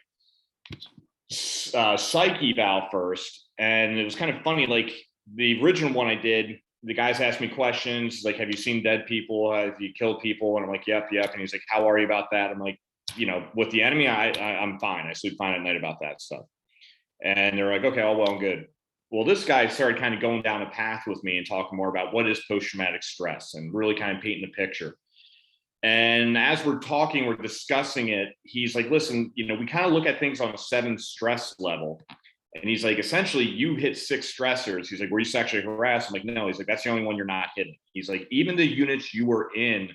psych eval first. And it was kind of funny. Like the original one I did, the guys asked me questions like, have you seen dead people? Have you killed people? And I'm like, yep. And he's like, how are you about that? I'm like, with the enemy, I'm fine. I sleep fine at night about that stuff. And they're like, okay, all well and good. Well, this guy started kind of going down a path with me and talking more about what is post-traumatic stress and really kind of painting the picture. And as we're talking, we're discussing it. He's like, listen, we kind of look at things on a 7 stress level. And he's like, essentially, you hit 6 stressors. He's like, were you sexually harassed? I'm like, no. He's like, that's the only one you're not hitting. He's like, even the units you were in,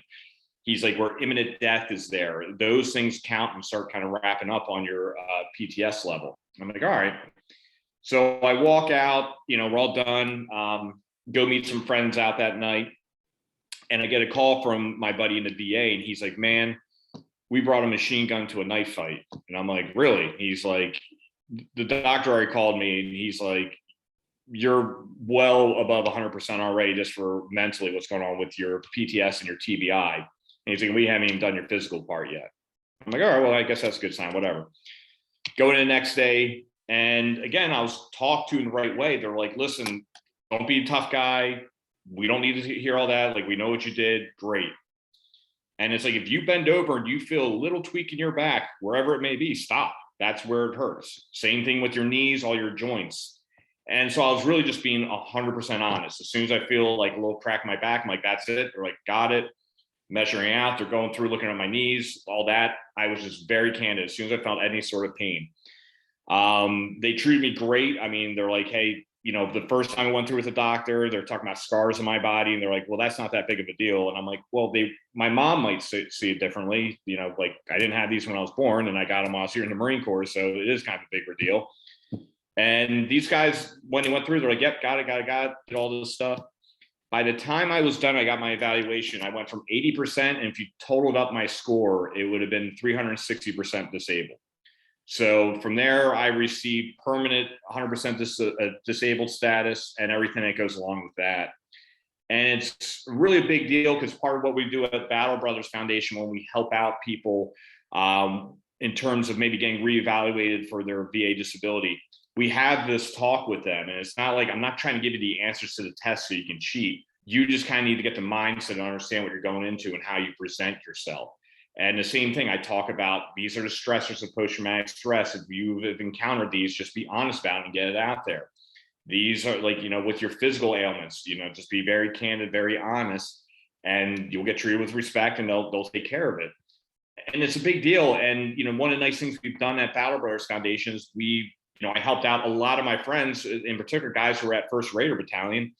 he's like, where imminent death is there, those things count and start kind of wrapping up on your PTS level. I'm like, all right. So I walk out, we're all done, go meet some friends out that night. And I get a call from my buddy in the VA, and he's like, man, we brought a machine gun to a knife fight. And I'm like, really? He's like, the doctor already called me and he's like, you're well above 100% already just for mentally what's going on with your PTS and your TBI. And he's like, we haven't even done your physical part yet. I'm like, all right, well, I guess that's a good sign, whatever. Going in the next day, and again, I was talked to in the right way. They're like, listen, don't be a tough guy. We don't need to hear all that. Like, we know what you did. Great. And it's like, if you bend over and you feel a little tweak in your back, wherever it may be, stop. That's where it hurts. Same thing with your knees, all your joints. And so I was really just being 100% honest. As soon as I feel like a little crack in my back, I'm like, that's it. They're like, got it. Measuring out, they're going through, looking at my knees, all that. I was just very candid as soon as I felt any sort of pain. They treated me great. I mean, they're like, hey, you know, the first time I went through with the doctor, they're talking about scars in my body, and they're like, well, that's not that big of a deal. And I'm like, well, my mom might see it differently. You know, like, I didn't have these when I was born, and I got them while I was here in the Marine Corps, so it is kind of a bigger deal. And these guys, when they went through, they're like, yep, got it, did all this stuff. By the time I was done, I got my evaluation. I went from 80%, and if you totaled up my score, it would have been 360% disabled. So from there, I received permanent 100% disabled status and everything that goes along with that. And it's really a big deal because part of what we do at Battle Brothers Foundation when we help out people in terms of maybe getting reevaluated for their VA disability, we have this talk with them. And it's not like, I'm not trying to give you the answers to the test so you can cheat. You just kind of need to get the mindset and understand what you're going into and how you present yourself. And the same thing I talk about, these are the stressors of post-traumatic stress. If you've encountered these, just be honest about it and get it out there. These are like, you know, with your physical ailments, you know, just be very candid, very honest, and you'll get treated with respect and they'll take care of it. And it's a big deal. And, you know, one of the nice things we've done at Battle Brothers Foundation is I helped out a lot of my friends, in particular guys who were at 1st Raider Battalion,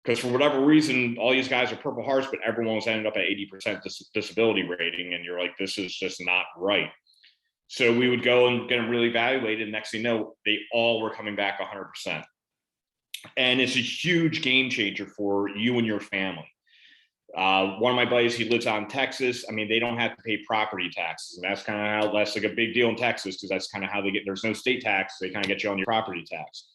because for whatever reason, all these guys are Purple Hearts, but everyone's ended up at 80% disability rating. And you're like, this is just not right. So we would go and get them really evaluated. Next thing you know, they all were coming back 100%. And it's a huge game changer for you and your family. One of my buddies, he lives out in Texas. I mean, they don't have to pay property taxes. And that's kind of how that's like a big deal in Texas, because that's kind of how they get, there's no state tax. They kind of get you on your property tax.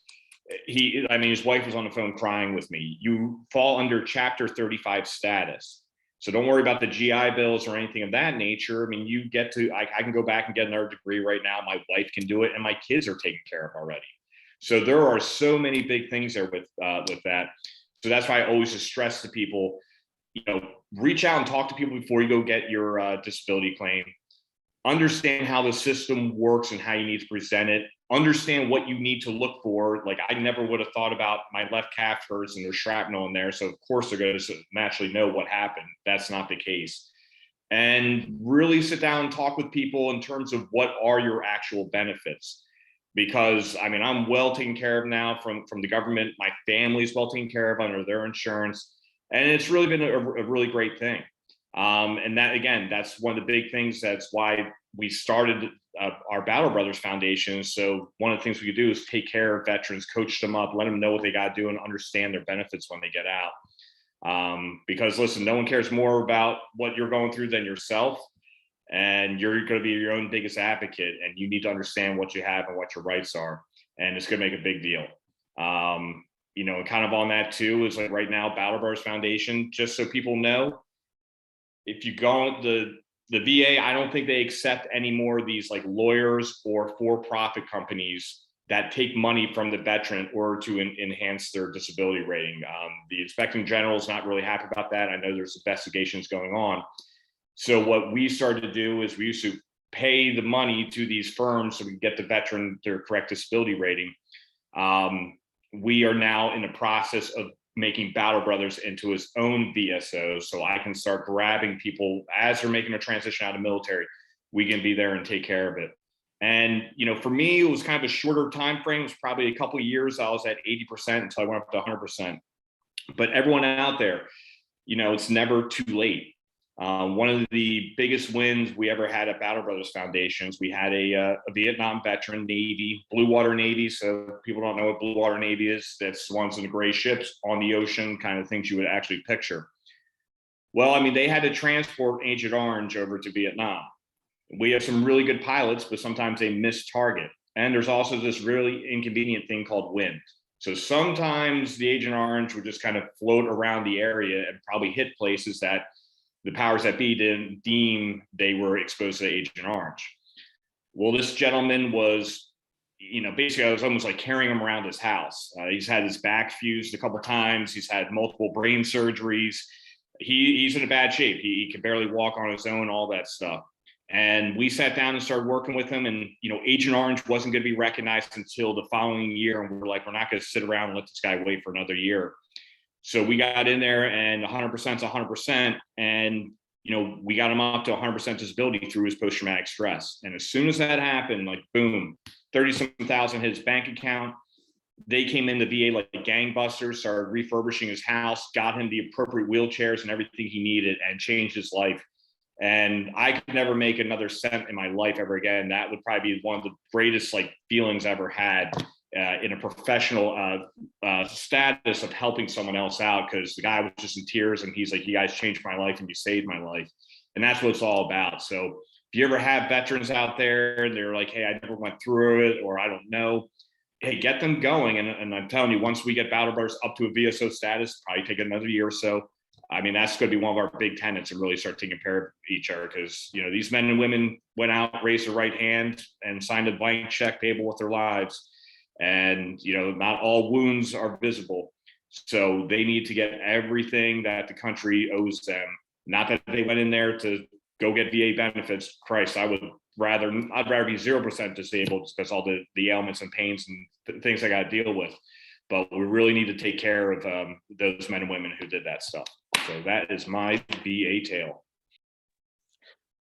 His wife was on the phone crying with me. You fall under Chapter 35 status. So don't worry about the GI bills or anything of that nature. I mean, you get to, I can go back and get another degree right now. My wife can do it and my kids are taken care of already. So there are so many big things there with that. So that's why I always just stress to people, you know, reach out and talk to people before you go get your disability claim. Understand how the system works and how you need to present it. Understand what you need to look for. Like, I never would have thought about my left calf hurts and there's shrapnel in there. So of course they're going to naturally know what happened. That's not the case. And really sit down and talk with people in terms of what are your actual benefits. Because I mean, I'm well taken care of now from the government. My family's well taken care of under their insurance. And it's really been a really great thing. And that, again, that's one of the big things. That's why we started our Battle Brothers Foundation. So one of the things we could do is take care of veterans, coach them up, let them know what they got to do and understand their benefits when they get out. Because listen, no one cares more about what you're going through than yourself. And you're going to be your own biggest advocate, and you need to understand what you have and what your rights are. And it's going to make a big deal. You know, kind of on that too is like right now, Battle Brothers Foundation, just so people know, if you go the VA, I don't think they accept any more of these like lawyers or for-profit companies that take money from the veteran in order to enhance their disability rating. The Inspector General is not really happy about that. I know there's investigations going on. So what we started to do is we used to pay the money to these firms so we can get the veteran their correct disability rating. We are now in the process of making Battle Brothers into its own VSO, so I can start grabbing people as they're making a transition out of military. We can be there and take care of it. And you know, for me, it was kind of a shorter time frame. It was probably a couple of years. I was at 80% until I went up to 100%. But everyone out there, you know, it's never too late. One of the biggest wins we ever had at Battle Brothers Foundations, we had a Vietnam veteran, Navy, Blue Water Navy. So people don't know what Blue Water Navy is. That's ones in the gray ships on the ocean, kind of things you would actually picture. Well, I mean, they had to transport Agent Orange over to Vietnam. We have some really good pilots, but sometimes they miss target. And there's also this really inconvenient thing called wind. So sometimes the Agent Orange would just kind of float around the area and probably hit places that the powers that be didn't deem they were exposed to Agent Orange. Well, this gentleman was, basically I was almost like carrying him around his house. He's had his back fused a couple of times. He's had multiple brain surgeries. He's in a bad shape. He can barely walk on his own, all that stuff. And we sat down and started working with him. And, Agent Orange wasn't going to be recognized until the following year. And we're like, we're not going to sit around and let this guy wait for another year. So we got in there, and 100% is 100%. And, we got him up to 100% disability through his post-traumatic stress. And as soon as that happened, like, boom, 30-something thousand hit his bank account. They came in the VA like gangbusters, started refurbishing his house, got him the appropriate wheelchairs and everything he needed, and changed his life. And I could never make another cent in my life ever again. That would probably be one of the greatest feelings I ever had in a professional status of helping someone else out, because the guy was just in tears and he's like, you guys changed my life and you saved my life. And that's what it's all about. So if you ever have veterans out there and they're like, hey, I never went through it, or I don't know, hey, get them going. And I'm telling you, once we get Battle Brothers up to a VSO status, probably take another year or so. I mean, that's going to be one of our big tenets, and really start taking care of each other, because, these men and women went out, raised their right hand, and signed a blank check payable with their lives. And, not all wounds are visible. So they need to get everything that the country owes them. Not that they went in there to go get VA benefits. Christ, I'd rather be 0% disabled, because all the ailments and pains and things I got to deal with. But we really need to take care of those men and women who did that stuff. So that is my VA tale.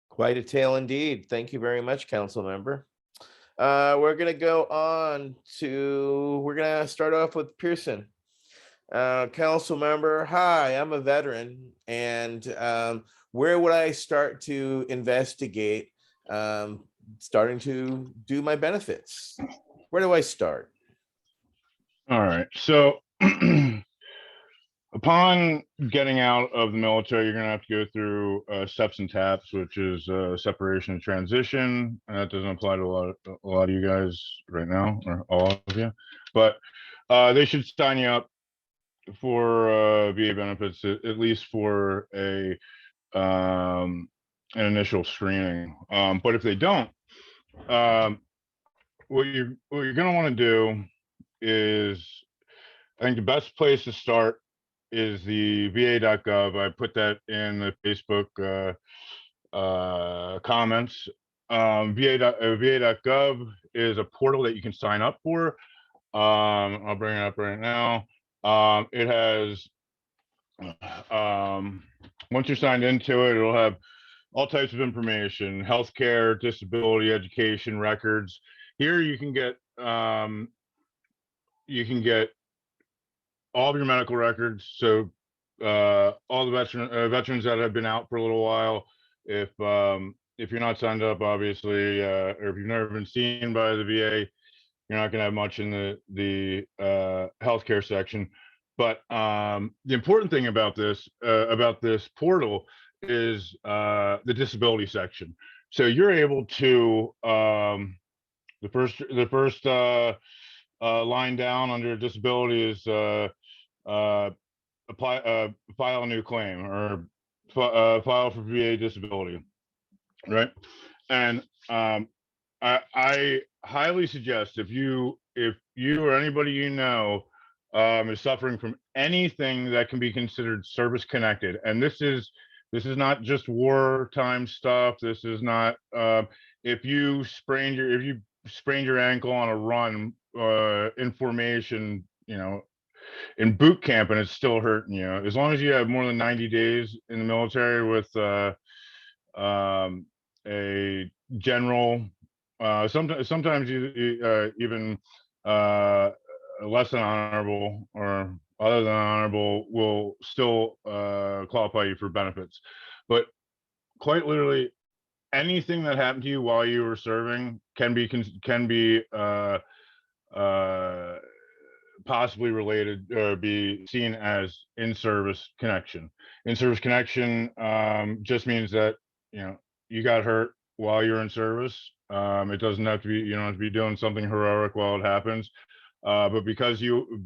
Quite a tale indeed. Thank you very much, council member. We're going to start off with Pearson. Council member, hi, I'm a veteran, and where would I start to investigate starting to do my benefits? Where do I start? All right. So upon getting out of the military, you're going to have to go through steps and taps, which is separation and transition. And that doesn't apply to a lot of you guys right now, or all of you, but they should sign you up for VA benefits, at least for an initial screening. But if they don't, what you're going to want to do is, I think the best place to start is the va.gov. I put that in the Facebook comments. va.gov is a portal that you can sign up for. I'll bring it up right now. It has, once you're signed into it, it'll have all types of information: healthcare, disability, education, records. Here you can get all of your medical records. So all the veterans that have been out for a little while, if you're not signed up, obviously, or if you've never been seen by the VA, you're not going to have much in the healthcare section. But the important thing about this portal is the disability section. So you're able to the first line down under disability is file a new claim, or file for VA disability, right? And I highly suggest, if you or anybody you know is suffering from anything that can be considered service connected, and this is not just wartime stuff. This is not if you sprained your ankle on a run in formation, in boot camp, and it's still hurting you. As long as you have more than 90 days in the military with a general, sometimes you even less than honorable or other than honorable will still qualify you for benefits. But quite literally, anything that happened to you while you were serving can be possibly related or be seen as in-service connection. In-service connection just means that you got hurt while you're in service. It doesn't have to be, you don't have to be doing something heroic while it happens. But because you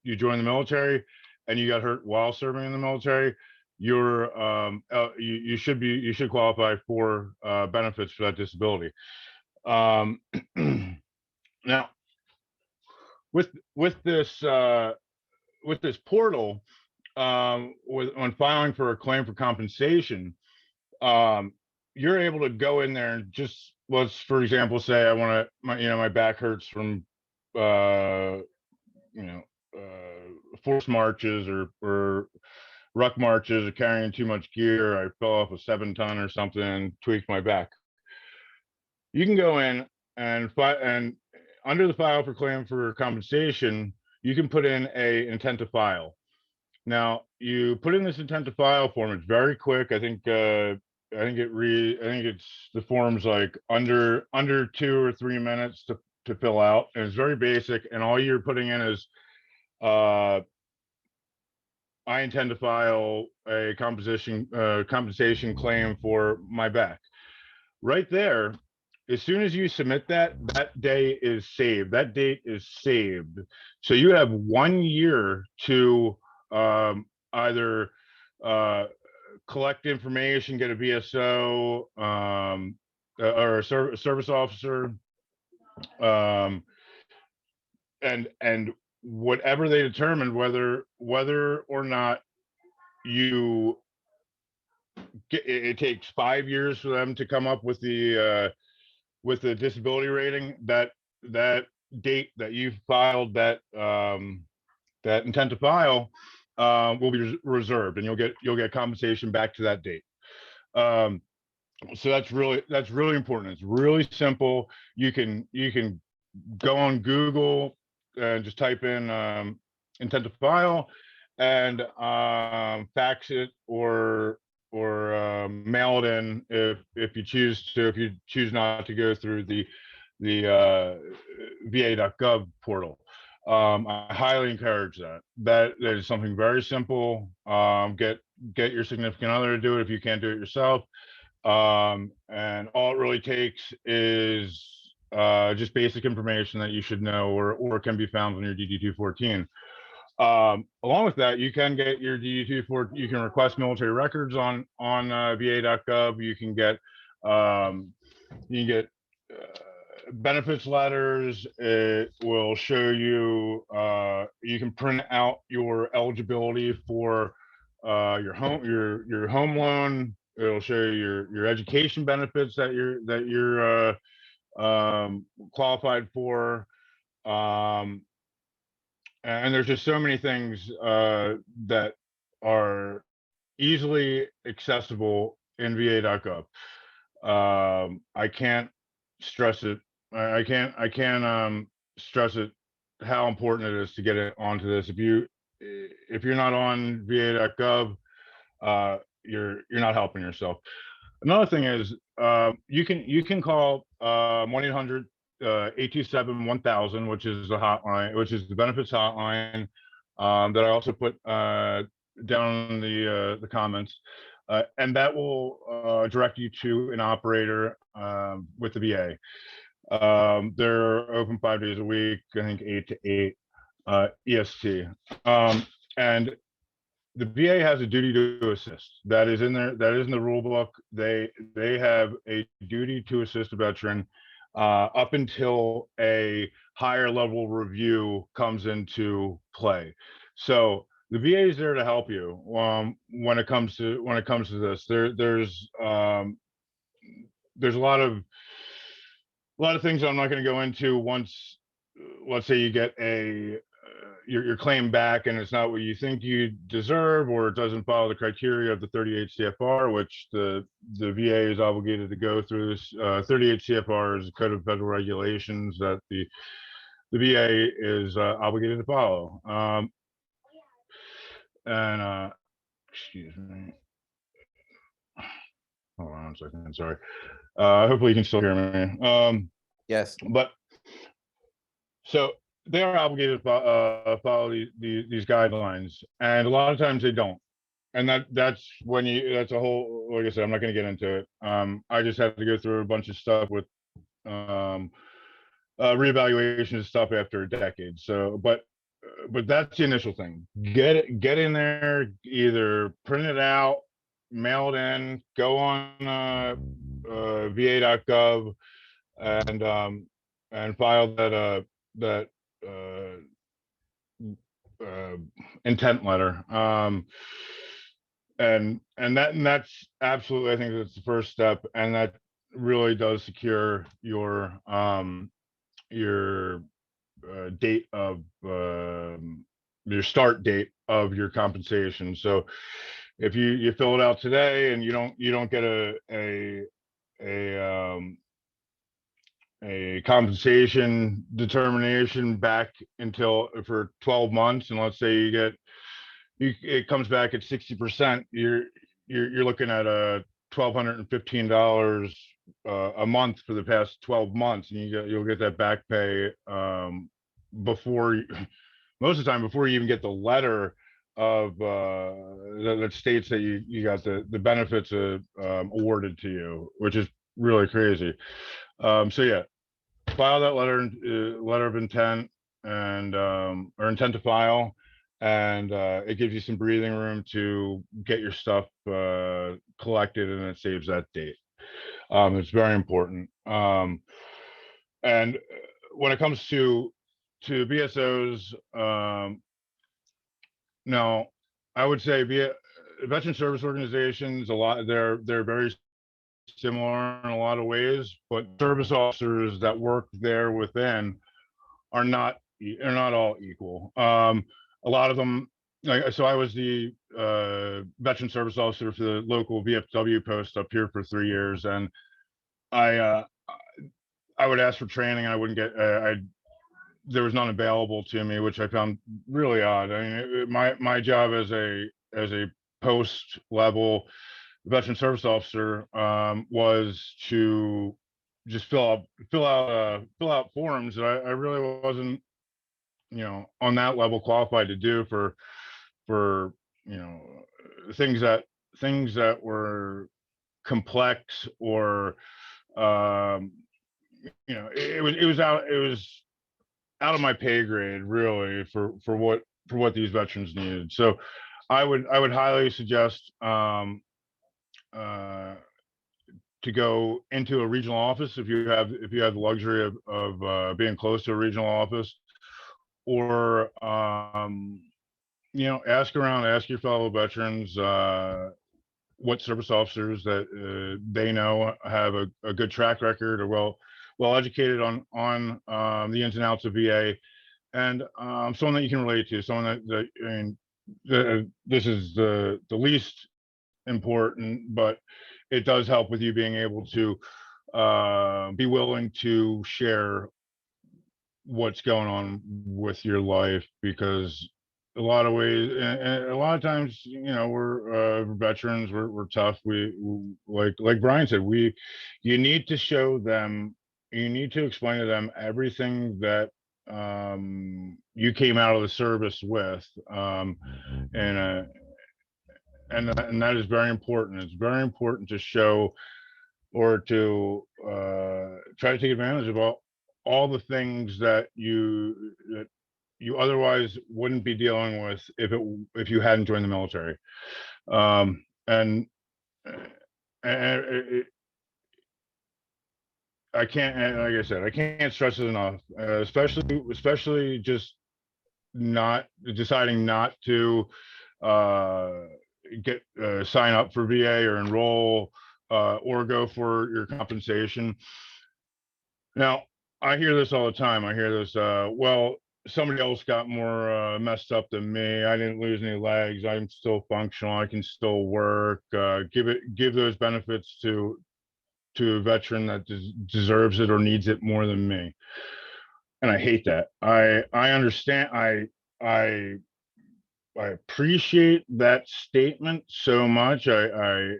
joined the military and you got hurt while serving in the military, you should qualify for benefits for that disability. Now, with this portal, when filing for a claim for compensation, you're able to go in there and just, let's for example say I want to, my back hurts from forced marches or ruck marches or carrying too much gear. I fell off a 7-ton or something and tweaked my back. You can go in and under the file for claim for compensation, you can put in a intent to file. Now you put in this intent to file form. It's very quick. I think it's the form's like under 2 or 3 minutes to fill out, and it's very basic. And all you're putting in is, I intend to file a compensation claim for my back. Right there, as soon as you submit that day is saved. That date is saved. So you have 1 year to either collect information, get a VSO or a service officer, and whatever they determine, whether or not you get, it takes 5 years for them to come up with the disability rating. That date that you filed that intent to file will be reserved, and you'll get compensation back to that date. So that's really important. It's really simple. You can go on Google and just type in intent to file and fax it or mail it in if you choose to. If you choose not to go through the VA.gov portal, I highly encourage that. That is something very simple. Get your significant other to do it if you can't do it yourself. And all it really takes is just basic information that you should know or can be found on your DD-214. Along with that, you can get your DD-214. You can request military records on VA.gov. You can get benefits letters. It will show you. You can print out your eligibility for your home loan. It'll show you your education benefits that you're qualified for. And there's just so many things that are easily accessible in VA.gov. I can't stress it. I can't stress it how important it is to get it onto this. If you're not on VA.gov, you're not helping yourself. Another thing is you can call 1-800-827-1000, which is the hotline, which is the benefits hotline that I also put down in the comments, and that will direct you to an operator with the VA. They're open 5 days a week, I think 8 to 8 EST, and the VA has a duty to assist. That is in there. That is in the rule book. They have a duty to assist a veteran up until a higher level review comes into play. So the VA is there to help you when it comes to this. There's a lot of things I'm not going to go into. Once, let's say you get your claim back and it's not what you think you deserve, or it doesn't follow the criteria of the 38 CFR, which the VA is obligated to go through. This 38 CFR is a code of federal regulations that the VA is obligated to follow. Excuse me. Hold on a second. Sorry. Hopefully you can still hear me. Yes. But so they are obligated to follow these guidelines, and a lot of times they don't. that's when that's a whole, like I said, I'm not going to get into it. I just had to go through a bunch of stuff with reevaluation and stuff after a decade. So, but that's the initial thing. Get in there, either print it out, mail it in, go on va.gov and file that intent letter. And that's absolutely, I think that's the first step, and that really does secure your date of your start date of your compensation. So if you fill it out today and you don't get a compensation determination back until for 12 months, and let's say it comes back at 60%, you're looking at $1,215 a month for the past 12 months, and you'll get that back pay before most of the time before you even get the letter of that states that you got the benefits awarded to you, which is really crazy. So yeah, file that letter of intent and or intent to file, and it gives you some breathing room to get your stuff collected, and it saves that date. It's very important. And when it comes to VSOs, now I would say veteran service organizations, they're very similar in a lot of ways, but service officers that work there within are not all equal. A lot of them, so I was the veteran service officer for the local VFW post up here for 3 years, and I would ask for training, and I wouldn't get. There was none available to me, which I found really odd. I mean, my job as a post level veteran service officer was to just fill out forms that I really wasn't, on that level qualified to do for things that were complex, or it was out of my pay grade, really, for what these veterans needed. So I would highly suggest to go into a regional office if you have the luxury of being close to a regional office, or ask around, ask your fellow veterans what service officers that they know have a good track record, or well educated on the ins and outs of VA, and someone that you can relate to, someone that I mean, this is the least important, but it does help with you being able to be willing to share what's going on with your life, because a lot of ways, and a lot of times, we're veterans, we're tough. We like Brian said, you need to show them, you need to explain to them everything that you came out of the service with, and that is very important. It's very important to show, or to try to take advantage of all the things that you otherwise wouldn't be dealing with if you hadn't joined the military. And I can't, like I said, I can't stress it enough, especially just deciding not to sign up for VA or enroll or go for your compensation. Now, I hear this all the time. I hear this, well, somebody else got more messed up than me. I didn't lose any legs. I'm still functional. I can still work. Give those benefits to a veteran that deserves it or needs it more than me. And I hate that. I understand. I appreciate that statement so much. It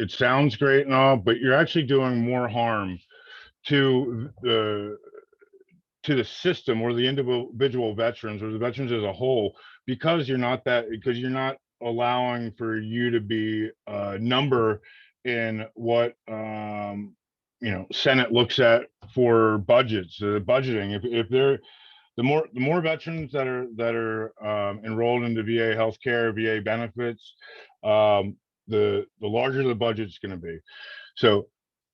sounds great and all, but you're actually doing more harm to the system, or the individual veterans, or the veterans as a whole, because you're not allowing for you to be a number in what Senate looks at for budgets, budgeting. If they're the more veterans that are enrolled into VA healthcare, VA benefits, the larger the budget's going to be. So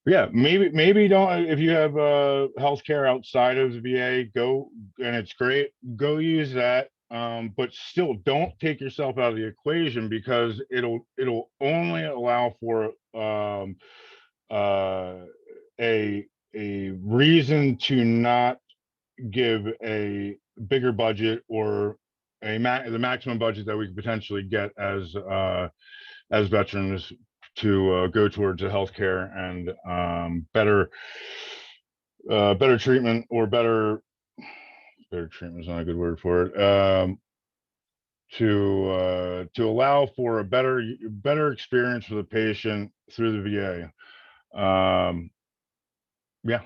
yeah, maybe don't, if you have healthcare outside of the VA, go, and it's great, go use that. But still don't take yourself out of the equation, because it'll only allow for a reason to not give a bigger budget, or the maximum budget that we could potentially get as veterans to go towards the healthcare and better treatment, or better treatment is not a good word for it. To allow for a better experience for the patient through the VA. Yeah.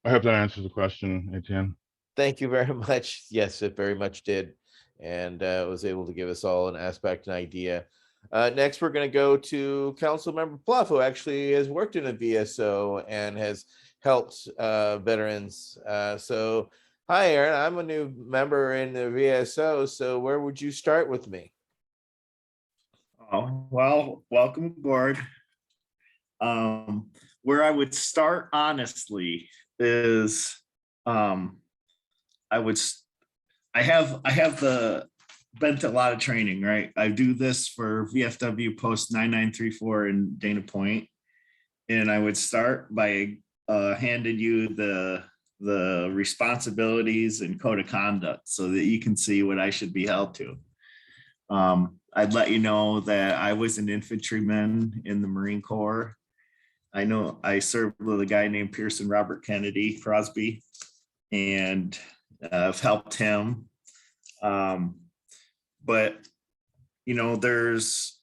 I hope that answers the question, Etienne. Thank you very much. Yes, it very much did, and was able to give us all an aspect and idea. Next, we're going to go to Councilmember Pluff, who actually has worked in a VSO and has helped veterans. So, hi, Aaron. I'm a new member in the VSO. So, where would you start with me? Oh, well, welcome aboard. Where I would start, honestly, is I have been to a lot of training, right? I do this for VFW Post 9934 in Dana Point, and I would start by handing you the responsibilities and code of conduct so that you can see what I should be held to. I'd let you know that I was an infantryman in the Marine Corps. I know I served with a guy named Pearson Robert Kennedy Crosby, and I've helped him. But, there's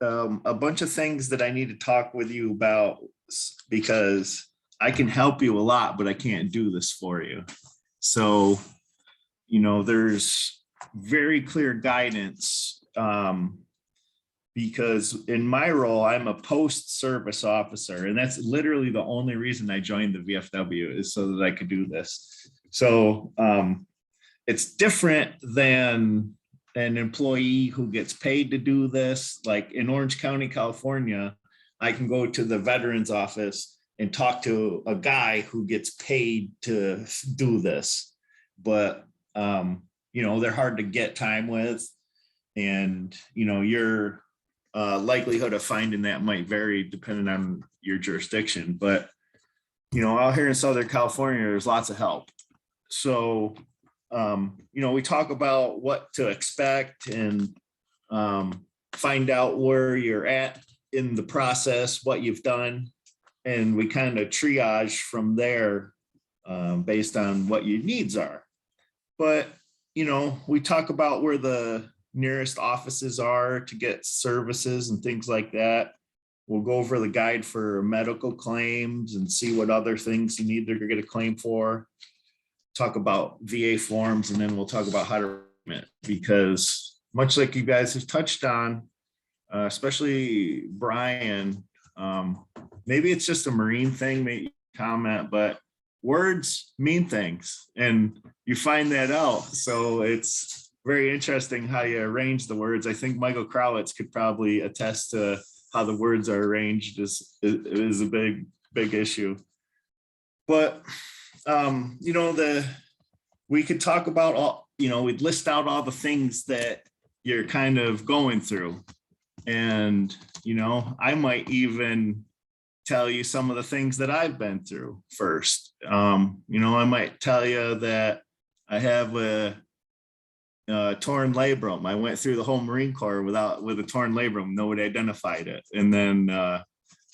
a bunch of things that I need to talk with you about, because I can help you a lot, but I can't do this for you. So, there's very clear guidance, because in my role, I'm a post-service officer, and that's literally the only reason I joined the VFW, is so that I could do this. So it's different than an employee who gets paid to do this. Like in Orange County, California, I can go to the veterans office and talk to a guy who gets paid to do this. But, they're hard to get time with. And, your likelihood of finding that might vary depending on your jurisdiction. But, out here in Southern California, there's lots of help. So, we talk about what to expect and find out where you're at in the process, what you've done. And we kind of triage from there based on what your needs are. But, we talk about where the nearest offices are to get services and things like that. We'll go over the guide for medical claims and see what other things you need to get a claim for. Talk about VA forms, and then we'll talk about how to remit, because much like you guys have touched on, especially Brian, maybe it's just a Marine thing, maybe comment, but words mean things, and you find that out. So it's very interesting how you arrange the words. I think Michael Crowitz could probably attest to how the words are arranged is a big issue. But we could talk about all, we'd list out all the things that you're kind of going through. And, I might even tell you some of the things that I've been through first. I might tell you that I have a torn labrum. I went through the whole Marine Corps with a torn labrum. Nobody identified it. And then,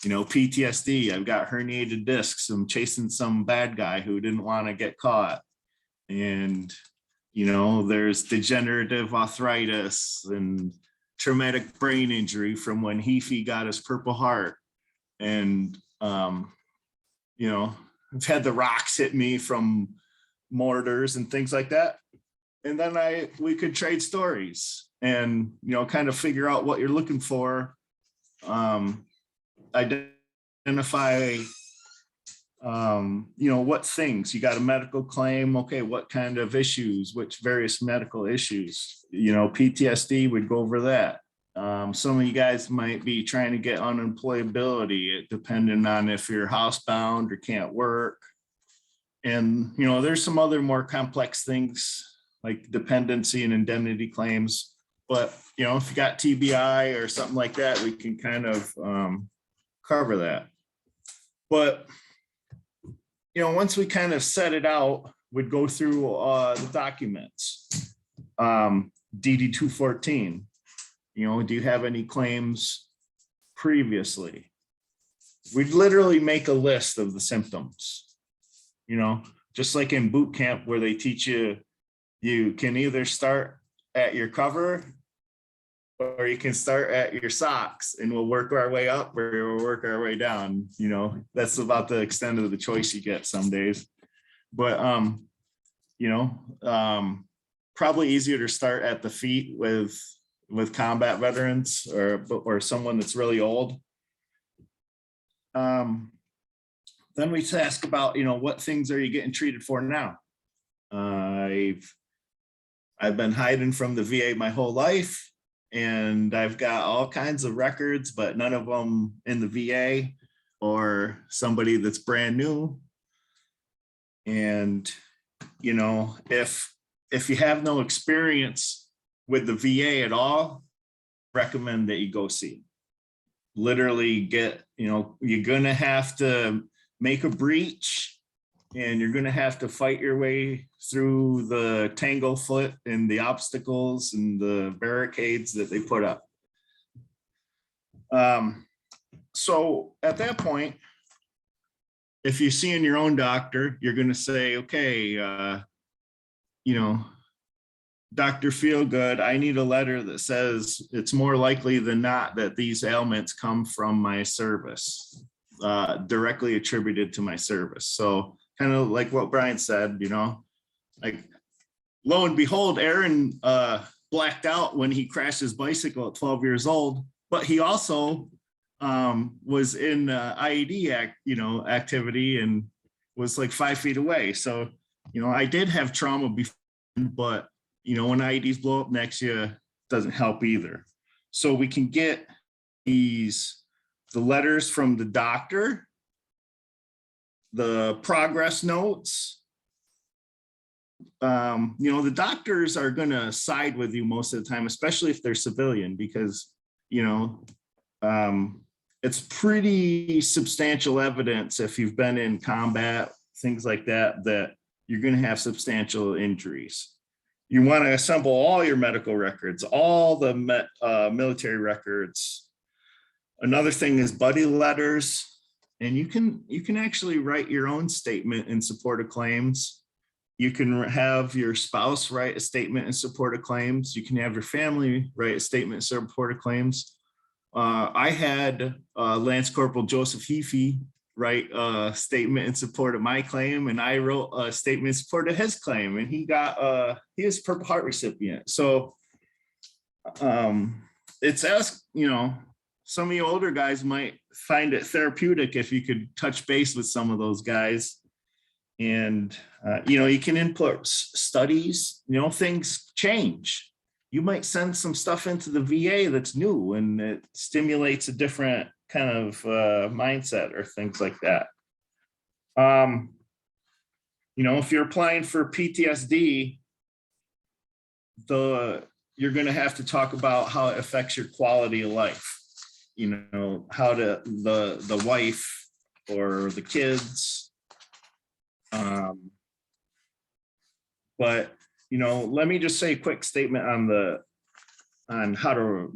PTSD, I've got herniated discs. I'm chasing some bad guy who didn't want to get caught. And, there's degenerative arthritis and traumatic brain injury from when Heafy got his Purple Heart. And, I've had the rocks hit me from mortars and things like that. And then we could trade stories. and, kind of figure out what you're looking for. Identify, what things. You got a medical claim. Okay, what kind of issues, which various medical issues, PTSD would go over that. Some of you guys might be trying to get unemployability, depending on if you're housebound or can't work. And, there's some other more complex things like dependency and indemnity claims. But, if you got TBI or something like that, we can kind of cover that. But, once we kind of set it out, we'd go through the documents. DD 214, do you have any claims previously? We'd literally make a list of the symptoms, just like in boot camp where they teach you, you can either start at your cover or you can start at your socks, and we'll work our way up or we'll work our way down. That's about the extent of the choice you get some days. But, probably easier to start at the feet with combat veterans or someone that's really old. Then we ask about, what things are you getting treated for now? I've been hiding from the VA my whole life, and I've got all kinds of records, but none of them in the VA, or somebody that's brand new. And, if you have no experience with the VA at all, recommend that you go see. Literally you're going to have to make a breach, and you're going to have to fight your way through the tanglefoot and the obstacles and the barricades that they put up. So at that point, if you see in your own doctor, you're going to say, okay, Dr. Feelgood, I need a letter that says it's more likely than not that these ailments come from my service, directly attributed to my service. So kind of like what Brian said, like lo and behold, Aaron blacked out when he crashed his bicycle at 12 years old, but he also was in IED activity and was like 5 feet away. So, I did have trauma before, but when IEDs blow up next to you, doesn't help either. So we can get the letters from the doctor, the progress notes. The doctors are going to side with you most of the time, especially if they're civilian, because, it's pretty substantial evidence if you've been in combat, things like that, that you're going to have substantial injuries. You want to assemble all your medical records, all the military records. Another thing is buddy letters, and you can actually write your own statement in support of claims. You can have your spouse write a statement in support of claims. You can have your family write a statement in support of claims. I had Lance Corporal Joseph Heafy write a statement in support of my claim, and I wrote a statement in support of his claim, and he was a Purple Heart recipient. So it's asked, some of you older guys might find it therapeutic if you could touch base with some of those guys. And you can input studies, things change. You might send some stuff into the VA that's new, and it stimulates a different kind of mindset or things like that. If you're applying for PTSD, you're going to have to talk about how it affects your quality of life. How the wife or the kids. But let me just say a quick statement on how to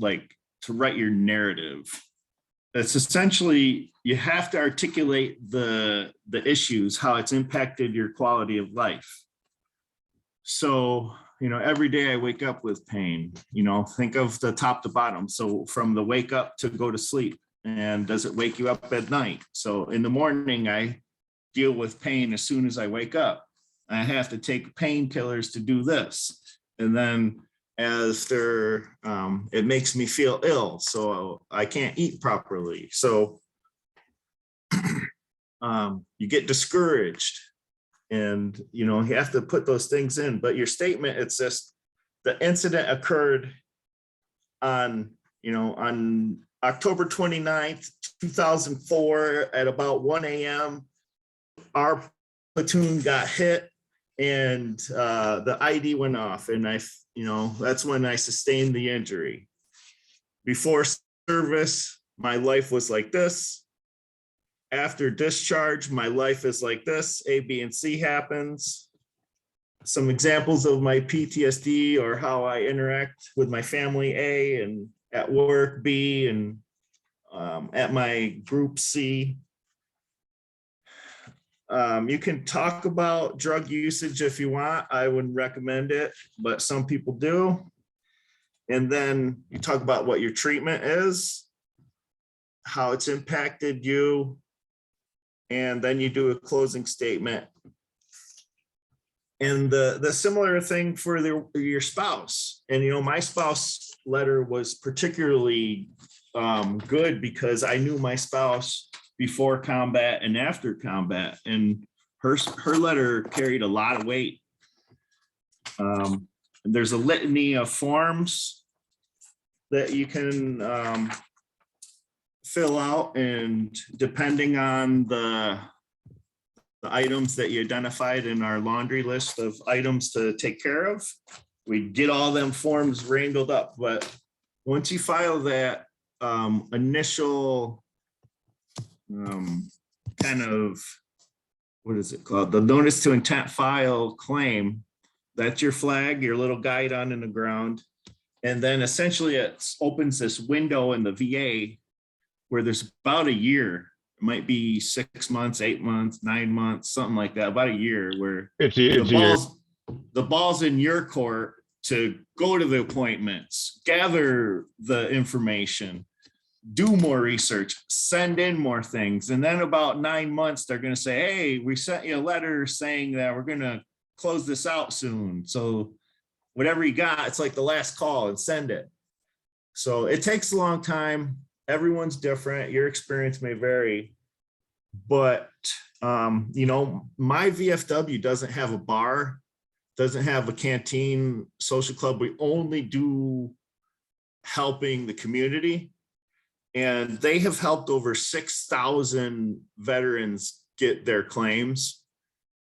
write your narrative. It's essentially, you have to articulate the issues, how it's impacted your quality of life. So, every day I wake up with pain, think of the top to bottom. So from the wake up to go to sleep, and does it wake you up at night? So in the morning, I deal with pain as soon as I wake up. I have to take painkillers to do this. And then as it makes me feel ill, so I can't eat properly. So you get discouraged, and you have to put those things in. But your statement, it's just the incident occurred on October 29th, 2004 at about 1 a.m. Our platoon got hit and the ID went off, and that's when I sustained the injury. Before service, my life was like this. After discharge, my life is like this. A, B, and C happens. Some examples of my PTSD or how I interact with my family, A, and at work, B, and at my group, C. You can talk about drug usage if you want. I wouldn't recommend it, but some people do. And then you talk about what your treatment is, how it's impacted you, and then you do a closing statement. And the similar thing for your spouse. And my spouse letter was particularly good because I knew my spouse before combat and after combat, and her letter carried a lot of weight. There's a litany of forms that you can fill out, and depending on the items that you identified in our laundry list of items to take care of, we get all them forms wrangled up. But once you file that initial kind of, what is it called? The notice to intent file claim, that's your flag, your little guide on in the ground. And then essentially it opens this window in the VA where there's about a year. It might be 6 months, 8 months, 9 months, something like that, about a year, where the ball's in your court to go to the appointments, gather the information, do more research, send in more things. And then about 9 months, they're going to say, hey, we sent you a letter saying that we're going to close this out soon. So whatever you got, it's like the last call, and send it. So it takes a long time. Everyone's different. Your experience may vary, but my VFW doesn't have a bar, doesn't have a canteen, social club. We only do helping the community, and they have helped over 6,000 veterans get their claims.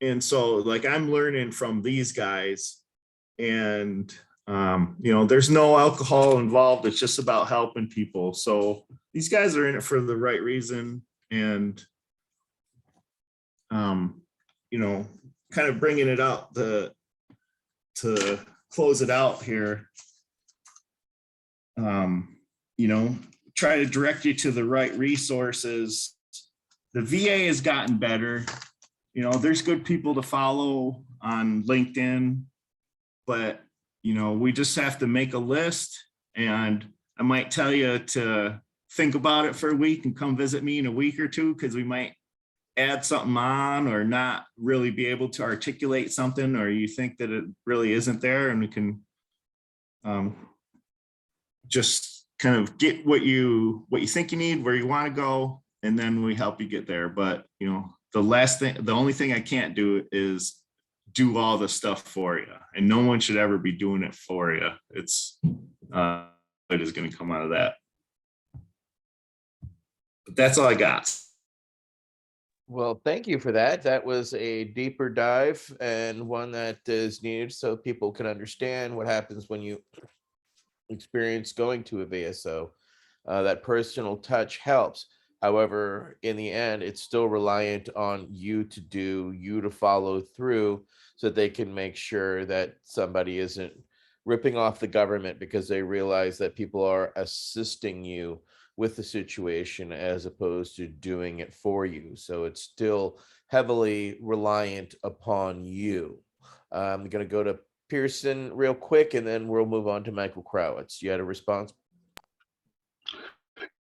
And so I'm learning from these guys, and there's no alcohol involved. It's just about helping people. So these guys are in it for the right reason, and kind of bringing it out to close it out here. Try to direct you to the right resources. The VA has gotten better. There's good people to follow on LinkedIn, but we just have to make a list, and I might tell you to think about it for a week and come visit me in a week or two, because we might add something on or not really be able to articulate something, or you think that it really isn't there, and we can just kind of get what you think you need, where you want to go, and then we help you get there. But the only thing I can't do is do all the stuff for you, and no one should ever be doing it for you. It's it is going to come out of that. But that's all I got. Well, thank you for that. That was a deeper dive, and one that is needed so people can understand what happens when you experience going to a VSO. That personal touch helps. However, in the end, it's still reliant on you to follow through, so that they can make sure that somebody isn't ripping off the government because they realize that people are assisting you with the situation as opposed to doing it for you. So it's still heavily reliant upon you. I'm going to go to Pearson real quick, and then we'll move on to Michael Crowitz. You had a response?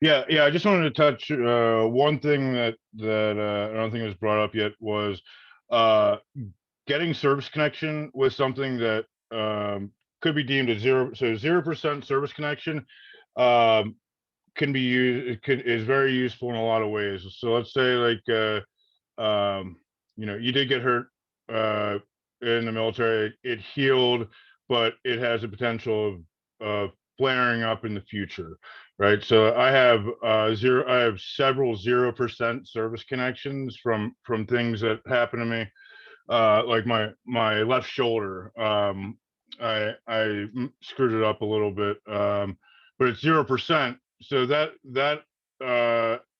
Yeah. I just wanted to touch one thing that I don't think was brought up yet was getting service connection was something that could be deemed a zero. So 0% service connection can be used. Is very useful in a lot of ways. So let's say like you did get hurt in the military. It healed, but it has a potential of flaring up in the future, right? So I have several 0% service connections from things that happened to me, like my left shoulder. I screwed it up a little bit, but it's 0%. So that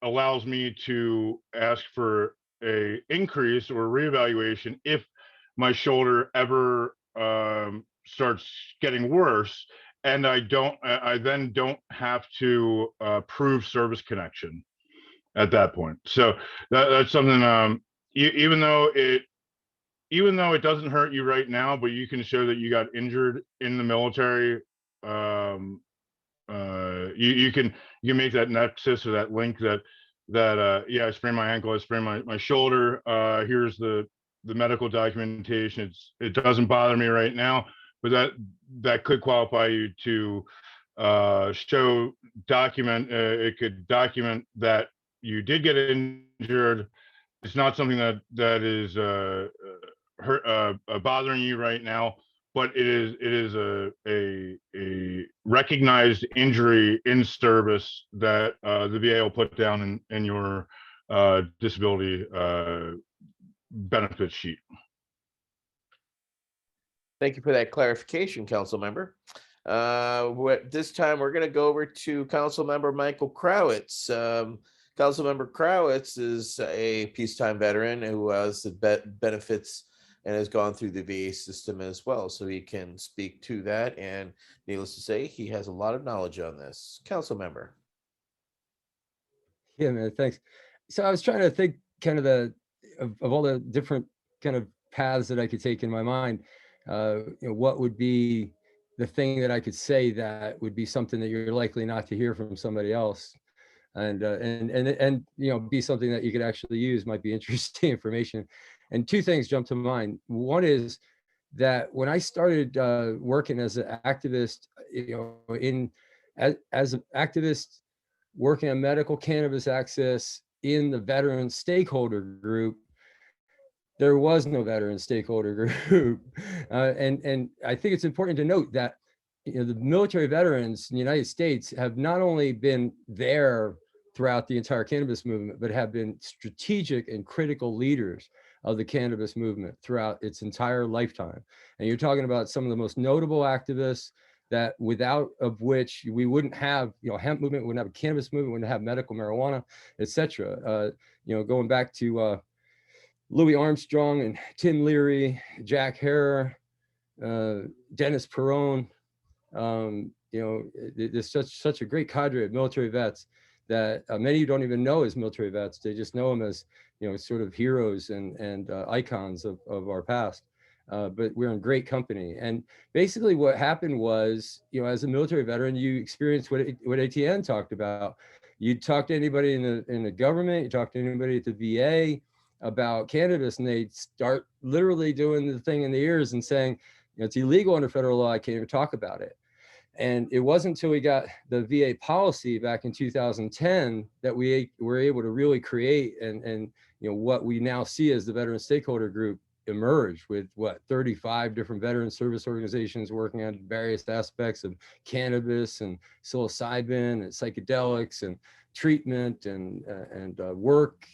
allows me to ask for a increase or reevaluation if my shoulder ever starts getting worse, and I then don't have to prove service connection at that point. So that's something, even though it doesn't hurt you right now, but you can show that you got injured in the military. You can make that nexus or that link that I sprained my ankle, I sprained my shoulder. Here's the medical documentation. It doesn't bother me right now, but that could qualify you to it could document that you did get injured. It's not something that is bothering you right now, but it is a recognized injury in service that the VA will put down in your disability benefit sheet. Thank you for that clarification, council member. This time we're going to go over to council member Michael Crowitz. Councilmember Crowitz is a peacetime veteran who has the benefits and has gone through the VA system as well. So he can speak to that. And needless to say, he has a lot of knowledge on this. Council member. Yeah, man, thanks. So I was trying to think kind of of all the different kind of paths that I could take in my mind. What would be the thing that I could say that would be something that you're likely not to hear from somebody else? And be something that you could actually use, might be interesting information. And two things jump to mind. One is that when I started working as an activist, as an activist working on medical cannabis access in the veteran stakeholder group, there was no veteran stakeholder group. And I think it's important to note that the military veterans in the United States have not only been there throughout the entire cannabis movement, but have been strategic and critical leaders of the cannabis movement throughout its entire lifetime. And you're talking about some of the most notable activists that without of which we wouldn't have, hemp movement, wouldn't have a cannabis movement, wouldn't have medical marijuana, et cetera. Going back to Louis Armstrong and Tim Leary, Jack Herer, Dennis Perone. There's such a great cadre of military vets that many of you don't even know as military vets. They just know them as sort of heroes and icons of our past. But we're in great company. And basically what happened was, as a military veteran, you experienced what ATN talked about. You talk to anybody in the government, you talk to anybody at the VA about cannabis, and they start literally doing the thing in the ears and saying, it's illegal under federal law, I can't even talk about it. And it wasn't until we got the VA policy back in 2010 that we were able to really create and what we now see as the veteran stakeholder group emerge with 35 different veteran service organizations working on various aspects of cannabis and psilocybin and psychedelics and treatment and work,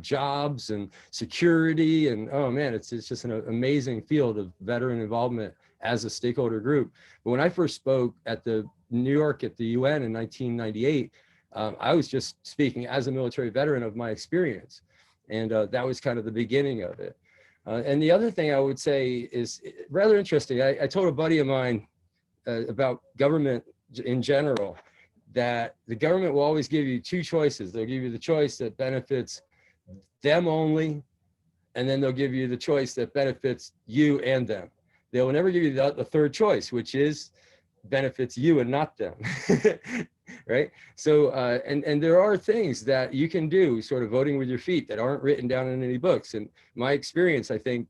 jobs and security. And oh man, it's just an amazing field of veteran involvement as a stakeholder group. But when I first spoke at the New York at the UN in 1998, I was just speaking as a military veteran of my experience. And that was kind of the beginning of it. And the other thing I would say is rather interesting. I told a buddy of mine about government in general, that the government will always give you two choices. They'll give you the choice that benefits them only, and then they'll give you the choice that benefits you and them. They will never give you the third choice, which is benefits you and not them. Right? So, and there are things that you can do, sort of voting with your feet, that aren't written down in any books. And my experience, I think,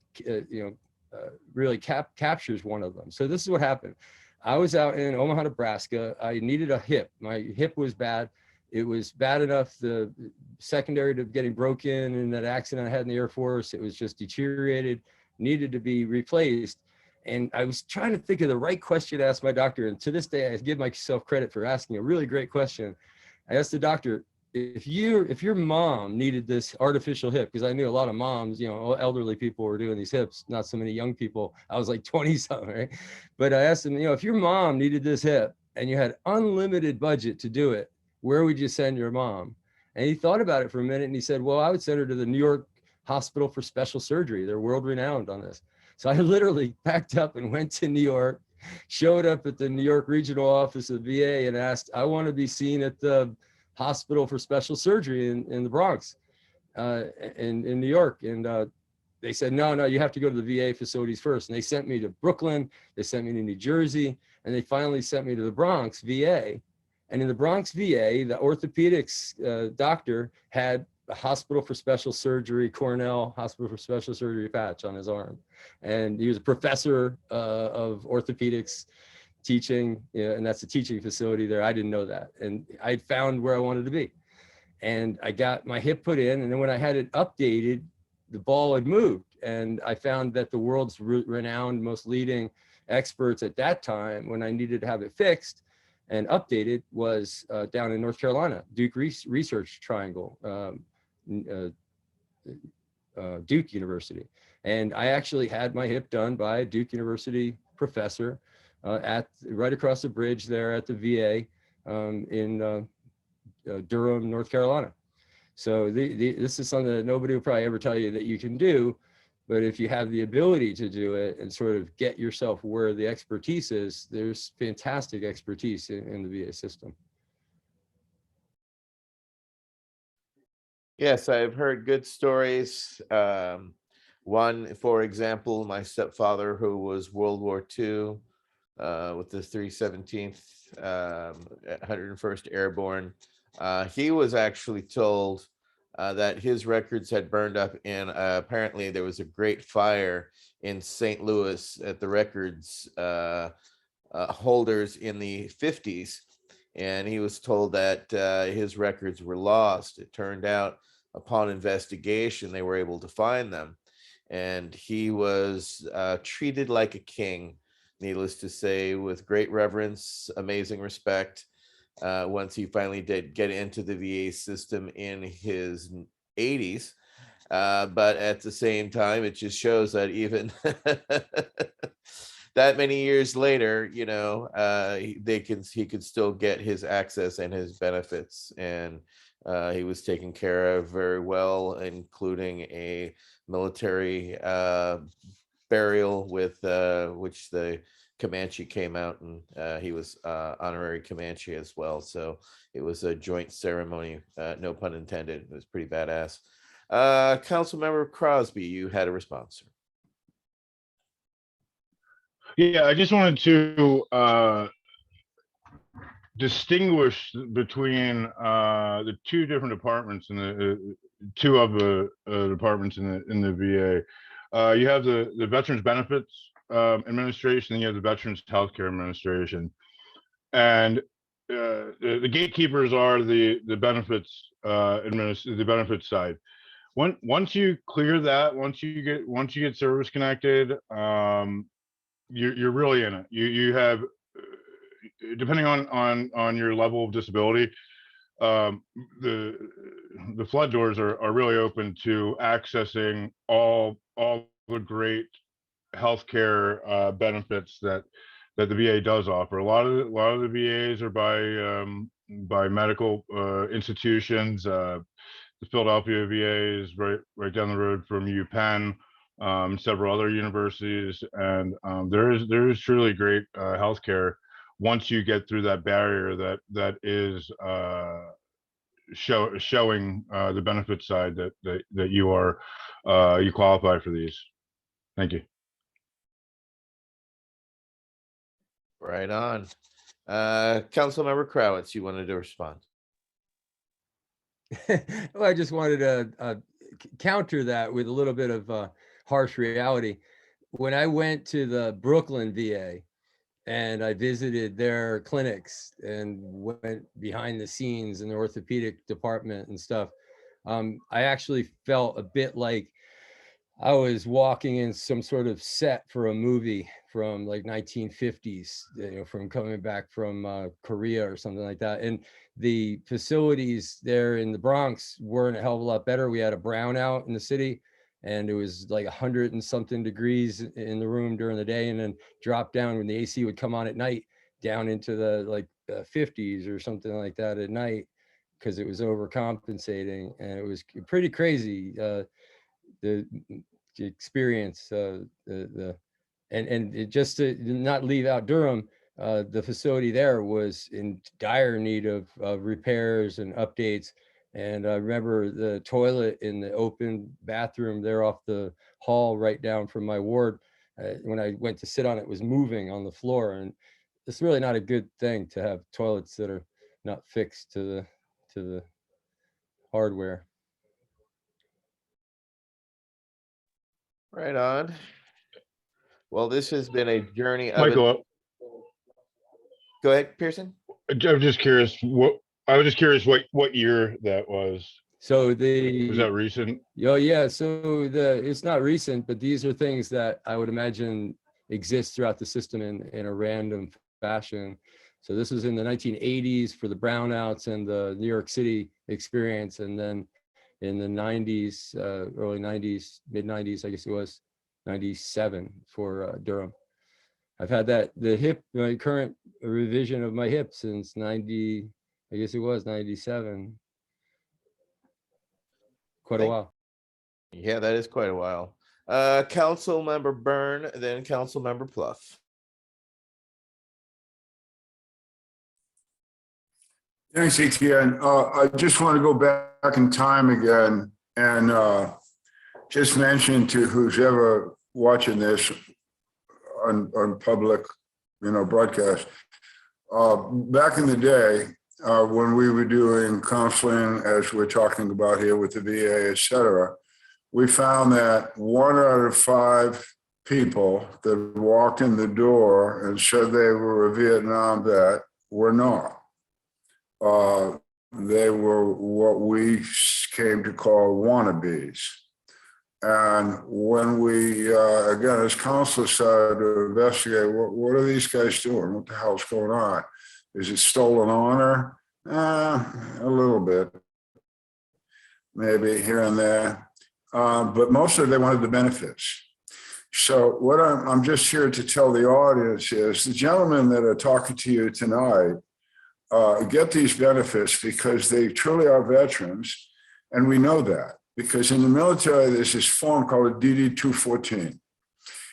really captures one of them. So this is what happened. I was out in Omaha, Nebraska. I needed a hip. My hip was bad. It was bad enough, the secondary to getting broken in that accident I had in the Air Force. It was just deteriorated, needed to be replaced. And I was trying to think of the right question to ask my doctor. And to this day, I give myself credit for asking a really great question. I asked the doctor, if your mom needed this artificial hip, because I knew a lot of moms, elderly people were doing these hips, not so many young people. I was like 20 something, right? But I asked him, if your mom needed this hip and you had unlimited budget to do it, where would you send your mom? And he thought about it for a minute and he said, well, I would send her to the New York Hospital for Special Surgery. They're world renowned on this. So I literally packed up and went to New York, showed up at the New York regional office of VA and asked, I want to be seen at the Hospital for Special Surgery in the Bronx, in New York. And they said, no, you have to go to the VA facilities first. And they sent me to Brooklyn, they sent me to New Jersey, and they finally sent me to the Bronx VA. And in the Bronx VA, the orthopedics doctor had a Hospital for Special Surgery, Cornell Hospital for Special Surgery patch on his arm. And he was a professor of orthopedics teaching, and that's a teaching facility there. I didn't know that. And I found where I wanted to be. And I got my hip put in. And then when I had it updated, the ball had moved. And I found that the world's renowned, most leading experts at that time, when I needed to have it fixed and updated, was down in North Carolina, Duke Research Triangle, Duke University. And I actually had my hip done by a Duke University professor right across the bridge there at the VA in Durham, North Carolina. So this is something that nobody will probably ever tell you that you can do, but if you have the ability to do it and sort of get yourself where the expertise is, there's fantastic expertise in the VA system. Yes, I've heard good stories. One, for example, my stepfather, who was World War II with the 317th, 101st Airborne, he was actually told that his records had burned up in, apparently there was a great fire in St. Louis at the records holders in the 50s. And he was told that his records were lost. It turned out upon investigation, they were able to find them. And he was treated like a king, needless to say, with great reverence, amazing respect. Once he finally did get into the VA system in his 80s. But at the same time, it just shows that even that many years later, he could still get his access and his benefits. And he was taken care of very well, including a military burial with which the Comanche came out, and he was honorary Comanche as well. So it was a joint ceremony, no pun intended. It was pretty badass. Councilmember Crosby, you had a response, sir. Yeah, I just wanted to distinguish between the two different departments in the two of the departments in the VA. You have the Veterans Benefits Administration, and you have the Veterans Healthcare Administration, and the gatekeepers are the benefits the benefits side. Once you clear that, once you get service connected, you're really in it. You have, depending on your level of disability, the flood doors are really open to accessing all the great healthcare benefits that the VA does offer. A lot of the VAs are by medical institutions. The Philadelphia VA is right down the road from UPenn, several other universities, and there is truly great healthcare once you get through that barrier that is showing the benefit side that you are you qualify for these. Thank you. Right on. Councilmember Crowitz, you wanted to respond. Well, I just wanted to counter that with a little bit of harsh reality. when I went to the Brooklyn VA and I visited their clinics and went behind the scenes in the orthopedic department and stuff, I actually felt a bit like I was walking in some sort of set for a movie from like 1950s, from coming back from Korea or something like that. And the facilities there in the Bronx weren't a hell of a lot better. We had a brownout in the city, and it was like 100 and something degrees in the room during the day, and then drop down when the AC would come on at night down into the 50s or something like that at night, because it was overcompensating, and it was pretty crazy. The experience, and it, just to not leave out Durham, the facility there was in dire need of repairs and updates. And I remember the toilet in the open bathroom there off the hall right down from my ward, when I went to sit on it, was moving on the floor. And it's really not a good thing to have toilets that are not fixed to the hardware. Right on. Well, this has been a journey of Michael, Go ahead, Pearson. I'm just curious what year that was. So Was that recent? Oh yeah, so it's not recent, but these are things that I would imagine exist throughout the system in a random fashion. So this was in the 1980s for the brownouts and the New York City experience, and then in the 90s, early 90s, mid 90s, I guess it was 97 for Durham. I've had my current revision of my hip since 90, I guess it was 97. Quite a while. Yeah, that is quite a while. Council Member Byrne, then Council Member Pluff. Thanks, Etienne. I just want to go back in time again and just mention to who's ever watching this on public, broadcast. Back in the day, when we were doing counseling, as we're talking about here with the VA, et cetera, we found that 1 out of 5 people that walked in the door and said they were a Vietnam vet were not. They were what we came to call wannabes. And when we, again, as counselors started to investigate, what are these guys doing? What the hell's going on? Is it stolen honor? A little bit, maybe here and there. But mostly they wanted the benefits. So what I'm just here to tell the audience is the gentlemen that are talking to you tonight get these benefits because they truly are veterans. And we know that. Because in the military, there's this form called a DD-214.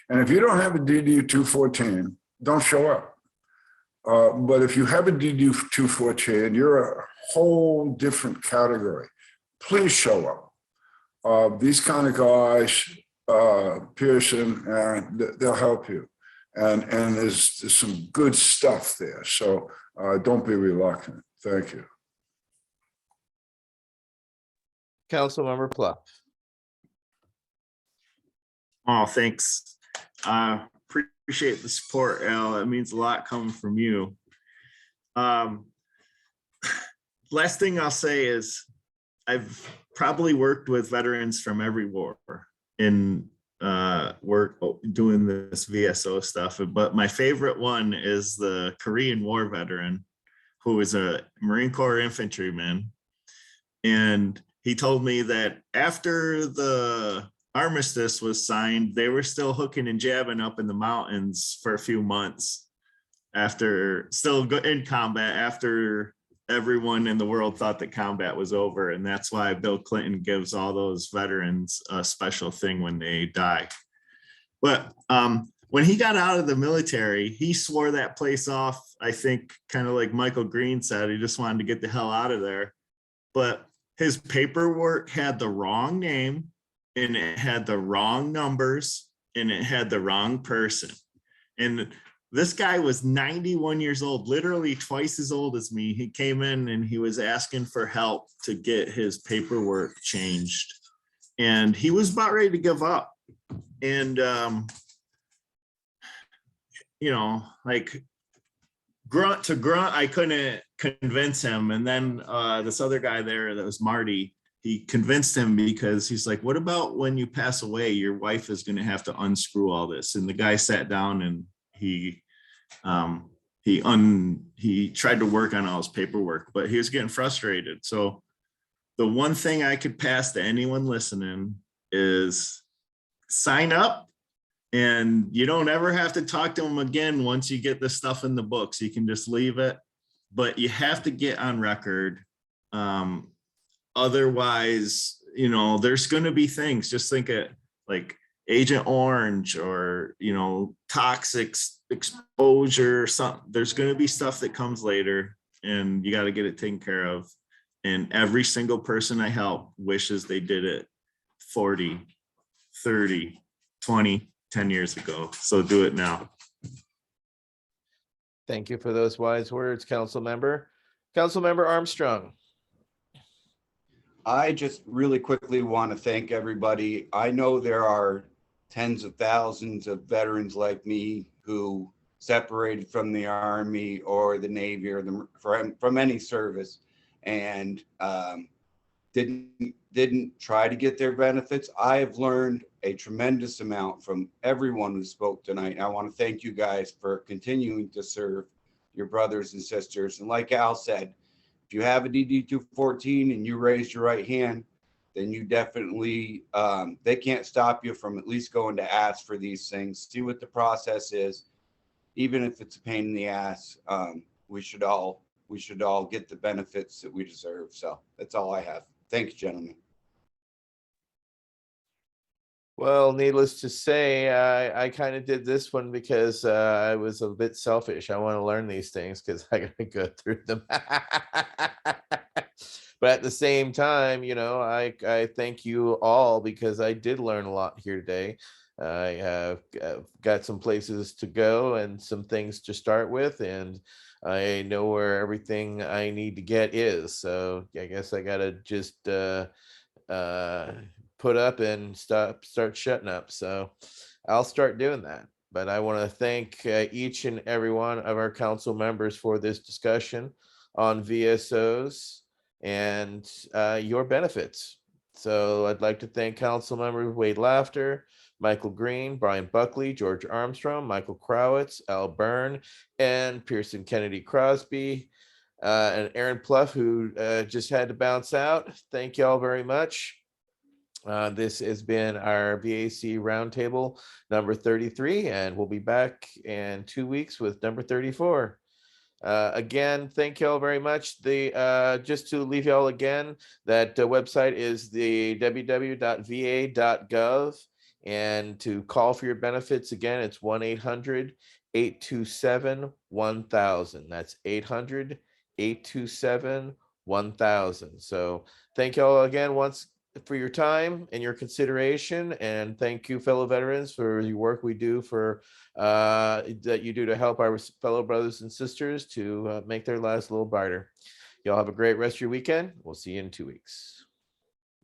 And if you don't have a DD-214, don't show up. But if you have a DD-214, you're a whole different category. Please show up. These kind of guys, Pearson, they'll help you. And there's some good stuff there. So don't be reluctant. Thank you. Councilmember Pluff. Oh, thanks. Appreciate the support, Al. It means a lot coming from you. Last thing I'll say is I've probably worked with veterans from every war in work doing this VSO stuff, but my favorite one is the Korean War veteran who is a Marine Corps infantryman. And he told me that after the armistice was signed, they were still hooking and jabbing up in the mountains for a few months after still in combat, after everyone in the world thought that combat was over. And that's why Bill Clinton gives all those veterans a special thing when they die. But when he got out of the military, he swore that place off. I think kind of like Michael Green said, he just wanted to get the hell out of there. But his paperwork had the wrong name, and it had the wrong numbers, and it had the wrong person. And this guy was 91 years old, literally twice as old as me. He came in and he was asking for help to get his paperwork changed. And he was about ready to give up. And you know, like grunt to grunt, I couldn't convince him. And then this other guy there, that was Marty, he convinced him because he's like, what about when you pass away, your wife is going to have to unscrew all this. And the guy sat down and he tried to work on all his paperwork, but he was getting frustrated. So the one thing I could pass to anyone listening is sign up, and you don't ever have to talk to them again once you get the stuff in the books. You can just leave it, but you have to get on record. Otherwise, you know, there's going to be things, just think it like Agent Orange or, you know, toxic exposure or something. There's going to be stuff that comes later, and you got to get it taken care of. And every single person I help wishes they did it 40, 30, 20, 10 years ago. So do it now. Thank you for those wise words, Council Member. Council Member Armstrong. I just really quickly want to thank everybody. I know there are tens of thousands of veterans like me who separated from the Army or the Navy or from any service and didn't try to get their benefits. I have learned a tremendous amount from everyone who spoke tonight. I want to thank you guys for continuing to serve your brothers and sisters. And like Al said, if you have a DD-214 and you raise your right hand, then you definitely, they can't stop you from at least going to ask for these things, see what the process is. Even if it's a pain in the ass, we should all get the benefits that we deserve. So that's all I have. Thanks, gentlemen. Well, needless to say, I kind of did this one because I was a bit selfish. I want to learn these things because I got to go through them. But at the same time, you know, I thank you all because I did learn a lot here today. I have got some places to go and some things to start with, and I know where everything I need to get is. So I guess I got to just put up and start shutting up. So I'll start doing that. But I want to thank each and every one of our council members for this discussion on VSOs and your benefits. So I'd like to thank council members Wade Laughter, Michael Green, Brian Buckley, George Armstrong, Michael Crowitz, Al Byrne, and Pearson Kennedy Crosby, and Aaron Pluff, who just had to bounce out. Thank you all very much. This has been our V.A.C. Roundtable number 33, and we'll be back in 2 weeks with number 34. Again, thank you all very much. Just to leave you all again, that website is the www.va.gov, and to call for your benefits, again, it's 1-800-827-1000. That's 800-827-1000. So thank you all again once for your time and your consideration, and thank you, fellow veterans, for your work we do for that you do to help our fellow brothers and sisters to make their lives a little brighter. Y'all have a great rest of your weekend. We'll see you in 2 weeks.